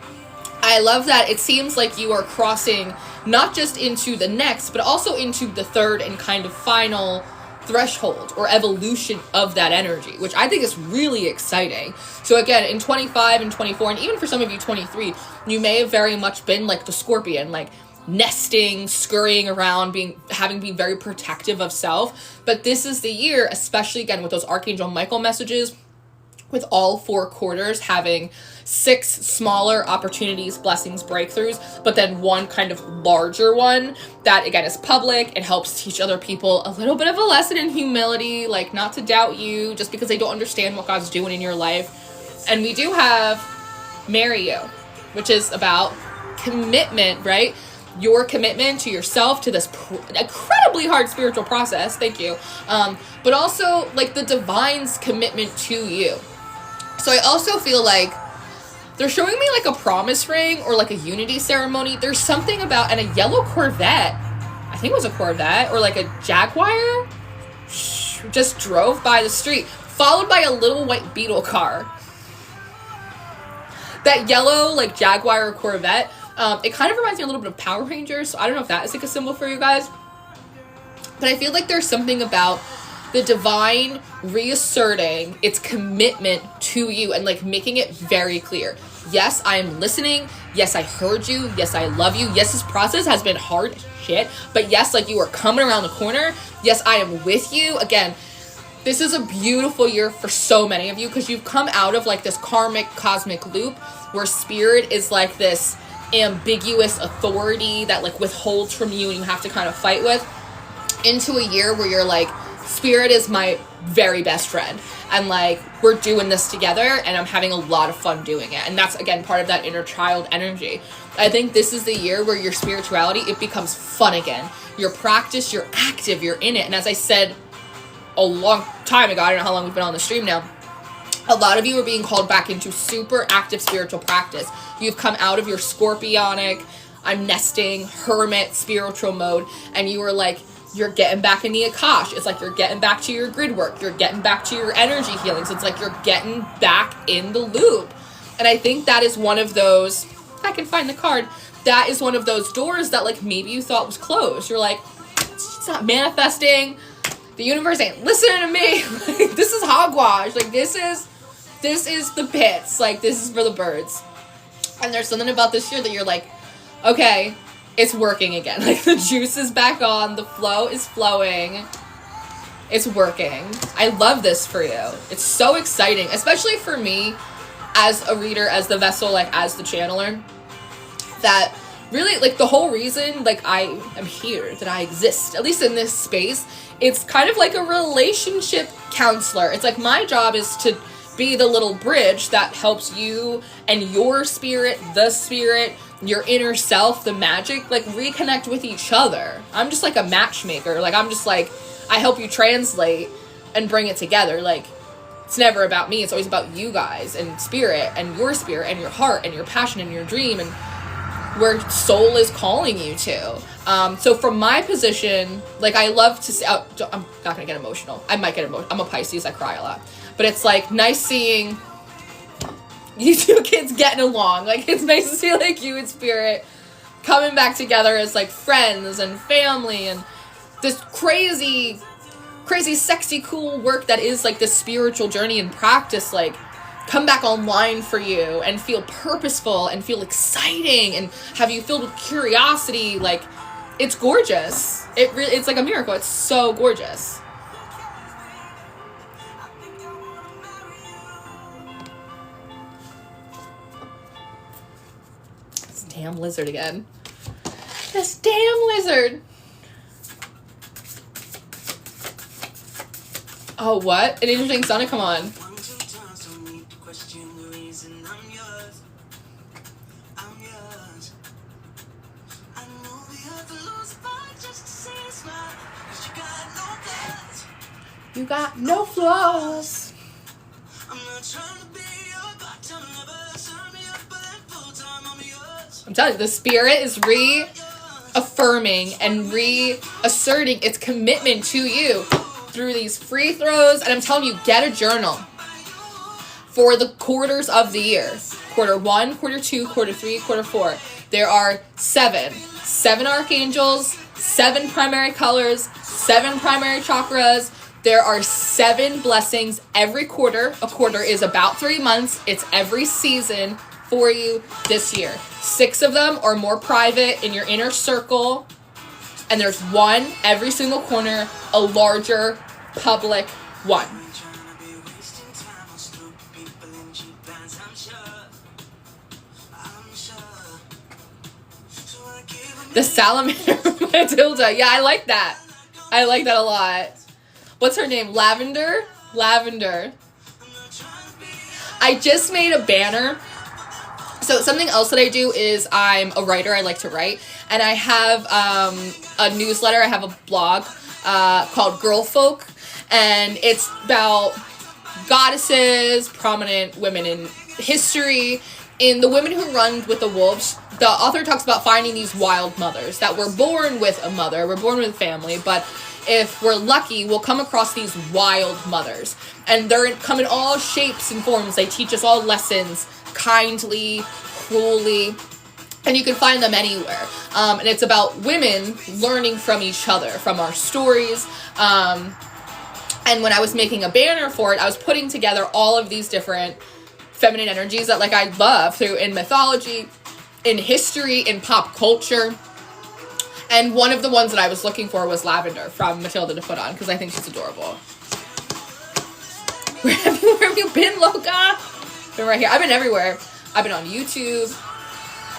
I love that it seems like you are crossing not just into the next, but also into the third and kind of final threshold or evolution of that energy, which I think is really exciting. So again, in 25 and 24, and even for some of you 23, you may have very much been like the scorpion, like nesting, scurrying around, having to be very protective of self. But this is the year, especially again with those Archangel Michael messages, with all 4 quarters having 6 smaller opportunities, blessings, breakthroughs, but then 1 kind of larger one that again is public. It helps teach other people a little bit of a lesson in humility, like not to doubt you just because they don't understand what God's doing in your life. And we do have Marry You, which is about commitment, right? Your commitment to yourself, to this incredibly hard spiritual process, thank you, but also like the divine's commitment to you. So I also feel like they're showing me like a promise ring or like a unity ceremony. There's something about, and a yellow Corvette, I think it was a Corvette, or like a Jaguar, just drove by the street, followed by a little white Beetle car. That yellow like Jaguar or Corvette, it kind of reminds me a little bit of Power Rangers, so I don't know if that is like a symbol for you guys. But I feel like there's something about the divine reasserting its commitment to you and like making it very clear. Yes, I am listening. Yes, I heard you. Yes, I love you. Yes, this process has been hard as shit. But yes, like you are coming around the corner. Yes, I am with you. Again, this is a beautiful year for so many of you because you've come out of like this karmic cosmic loop where spirit is like this ambiguous authority that like withholds from you and you have to kind of fight with, into a year where you're like, spirit is my very best friend and like we're doing this together and I'm having a lot of fun doing it. And that's again part of that inner child energy. I think this is the year where your spirituality, it becomes fun again. Your practice, you're active, you're in it. And as I said a long time ago, I don't know how long we've been on the stream now, a lot of you are being called back into super active spiritual practice. You've come out of your scorpionic, I'm nesting, hermit spiritual mode, and you are like, you're getting back in the Akash. It's like you're getting back to your grid work. You're getting back to your energy healings. It's like you're getting back in the loop. And I think that is one of those, if I can find the card, that is one of those doors that like maybe you thought was closed. You're like, it's not manifesting. The universe ain't listening to me. Like, this is hogwash. Like this is the pits. Like this is for the birds. And there's something about this year that you're like, okay, it's working again. Like the juice is back on, the flow is flowing, it's working. I love this for you. It's so exciting, especially for me as a reader, as the vessel, like as the channeler, that really like the whole reason like I am here, that I exist, at least in this space, it's kind of like a relationship counselor. It's like my job is to be the little bridge that helps you and your spirit, the spirit, your inner self, the magic, like reconnect with each other. I'm just like a matchmaker. Like I'm just like, I help you translate and bring it together. Like it's never about me. It's always about you guys and spirit and your heart and your passion and your dream and where soul is calling you to. So from my position, like I love to see, I'm not gonna get emotional. I might get emotional. I'm a Pisces, I cry a lot. But it's like nice seeing you two kids getting along. Like it's nice to see like you and spirit coming back together as like friends and family and this crazy sexy cool work that is like this spiritual journey and practice. Like come back online for you and feel purposeful and feel exciting and have you filled with curiosity. Like, it's gorgeous. It's like a miracle. It's so gorgeous. This damn lizard again. This damn lizard. Oh, what? An interesting Sonic, come on. You got no flaws. I'm telling you, the spirit is reaffirming and reasserting its commitment to you through these free throws. And I'm telling you, get a journal for the quarters of the year. Quarter 1, quarter 2, quarter 3, quarter 4. There are 7 archangels, 7 primary colors, 7 primary chakras. There are 7 blessings every quarter. A quarter is about 3 months. It's every season for you this year. 6 of them are more private in your inner circle. And there's 1 every single corner, a larger public one. The salamander Matilda. Yeah, I like that. I like that a lot. What's her name? Lavender? Lavender. I just made a banner. So something else that I do is I'm a writer. I like to write. And I have a newsletter. I have a blog called Girl Folk. And it's about goddesses, prominent women in history. In The Women Who Run with the Wolves, the author talks about finding these wild mothers that were born with a mother, we're born with a family, but if we're lucky, we'll come across these wild mothers. And they're come in all shapes and forms. They teach us all lessons, kindly, cruelly, and you can find them anywhere. And it's about women learning from each other, from our stories. And when I was making a banner for it, I was putting together all of these different feminine energies that, like, I love through in mythology, in history, in pop culture. And one of the ones that I was looking for was Lavender from Matilda to put on because I think she's adorable. Where have you been, Loca? Been right here. I've been everywhere. I've been on YouTube.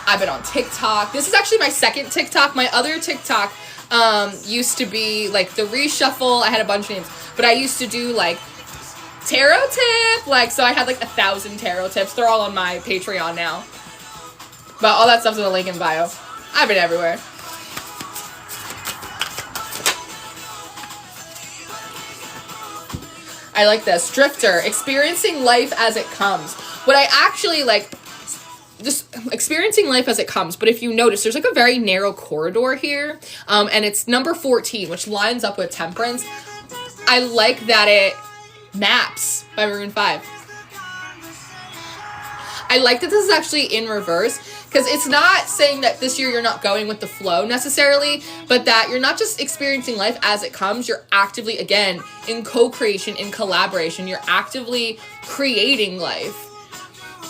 I've been on TikTok. This is actually my second TikTok. My other TikTok used to be like the reshuffle. I had a bunch of names, but I used to do like tarot tip, like, so I had like 1,000 tarot tips. They're all on my Patreon now, but all that stuff's in the link in bio. I've been everywhere. I like this. Drifter, experiencing life as it comes. What I actually like, just experiencing life as it comes. But if you notice, there's like a very narrow corridor here, and it's number 14, which lines up with Temperance. I like that it maps by Maroon 5. I like that this is actually in reverse, because it's not saying that this year you're not going with the flow necessarily, but that you're not just experiencing life as it comes. You're actively, again, in co-creation, in collaboration. You're actively creating life.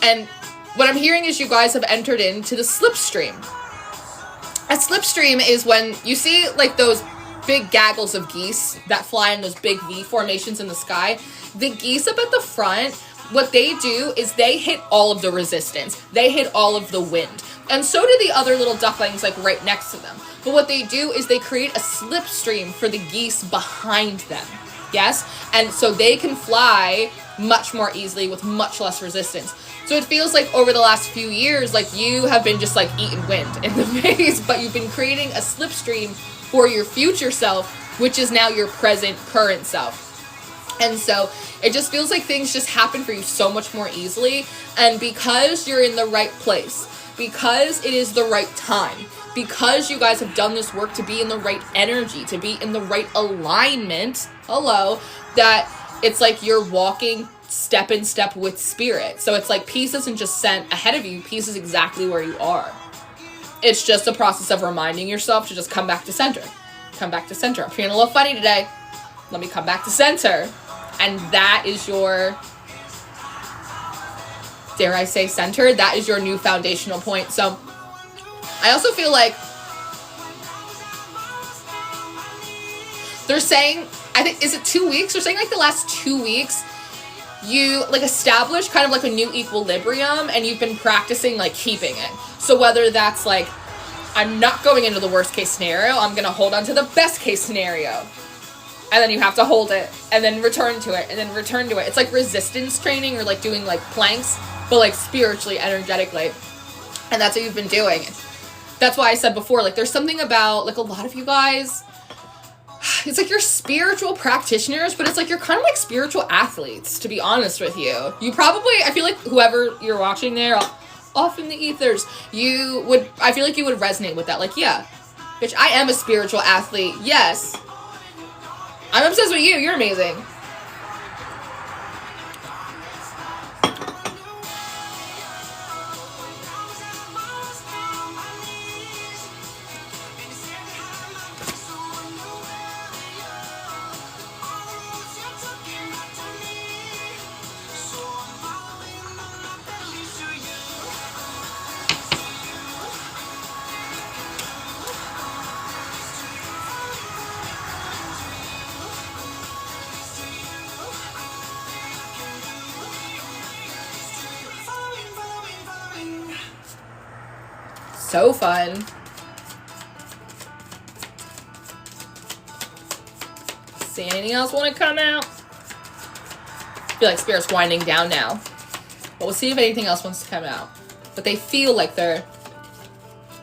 And what I'm hearing is you guys have entered into the slipstream. A slipstream is when you see like those big gaggles of geese that fly in those big V formations in the sky. The geese up at the front, what they do is they hit all of the resistance. They hit all of the wind. And so do the other little ducklings like right next to them. But what they do is they create a slipstream for the geese behind them. Yes? And so they can fly much more easily with much less resistance. So it feels like over the last few years, like you have been just like eating wind in the face, but you've been creating a slipstream for your future self, which is now your present, current self. And so it just feels like things just happen for you so much more easily. And because you're in the right place, because it is the right time, because you guys have done this work to be in the right energy, to be in the right alignment, that it's like you're walking step in step with spirit. So it's like peace isn't just sent ahead of you, peace is exactly where you are. It's just a process of reminding yourself to just come back to center. Come back to center. I'm feeling a little funny today. Let me come back to center. And that is your dare I say, centered, that is your new foundational point. So I also feel like they're saying, I think, is it 2 weeks? They're saying like the last 2 weeks, you like establish kind of like a new equilibrium and you've been practicing like keeping it. So whether that's like, I'm not going into the worst case scenario, I'm going to hold on to the best case scenario. And then you have to hold it and then return to it and then return to it. It's like resistance training or like doing like planks, but like spiritually, energetically. And that's what you've been doing. That's why I said before, like there's something about like a lot of you guys, it's like you're spiritual practitioners, but it's like you're kind of like spiritual athletes, to be honest with you. You probably, I feel like whoever you're watching there, off in the ethers, I feel like you would resonate with that. Like, yeah, bitch, I am a spiritual athlete. Yes. I'm obsessed with you. You're amazing. So fun. See anything else want to come out? I feel like Spirit's winding down now. But we'll see if anything else wants to come out. But they feels like they're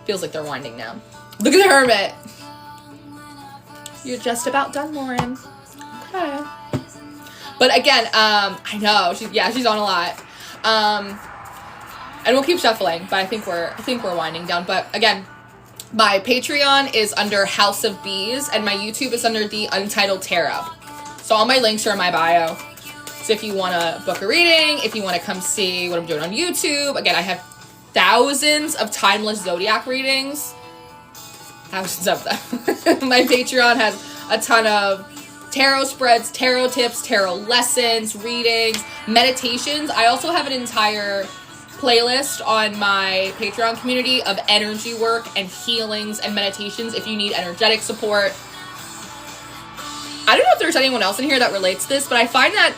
winding down. Look at the Hermit. You're just about done, Lauren. Okay. But again, I know she's on a lot. And we'll keep shuffling, but I think we're winding down. But again, my Patreon is under House of Bees, and my YouTube is under the Untitled Tarot. So all my links are in my bio. So if you want to book a reading, if you want to come see what I'm doing on YouTube, again, I have thousands of timeless zodiac readings. Thousands of them. My Patreon has a ton of tarot spreads, tarot tips, tarot lessons, readings, meditations. I also have an entire playlist on my Patreon community of energy work and healings and meditations if you need energetic support. I don't know if there's anyone else in here that relates to this, but I find that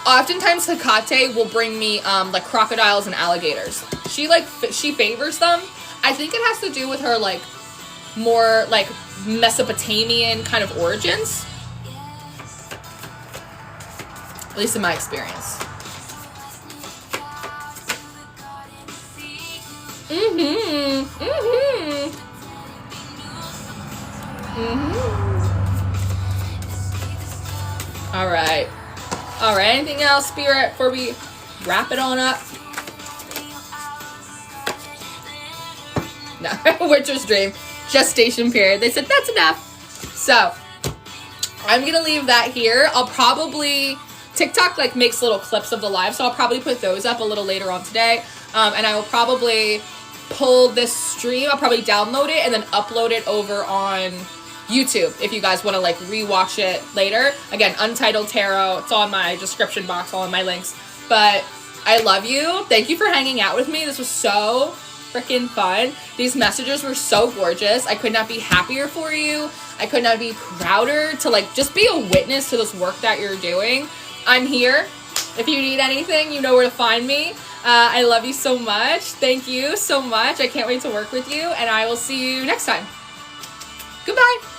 oftentimes Hecate will bring me like crocodiles and alligators. She favors them. I think it has to do with her like more like Mesopotamian kind of origins. At least in my experience. All right. Anything else, Spirit, before we wrap it on up? No. Witcher's Dream. Gestation period. They said that's enough. So, I'm going to leave that here. I'll probably... TikTok like makes little clips of the live, so I'll probably put those up a little later on today. And I will probably pull this stream. I'll probably download it and then upload it over on YouTube if you guys want to like rewatch it later. Again, Untitled Tarot. It's all in my description box, all in my links. But I love you. Thank you for hanging out with me. This was so freaking fun. These messages were so gorgeous. I could not be happier for you. I could not be prouder to like just be a witness to this work that you're doing. I'm here. If you need anything, you know where to find me. I love you so much. Thank you so much. I can't wait to work with you, and I will see you next time. Goodbye.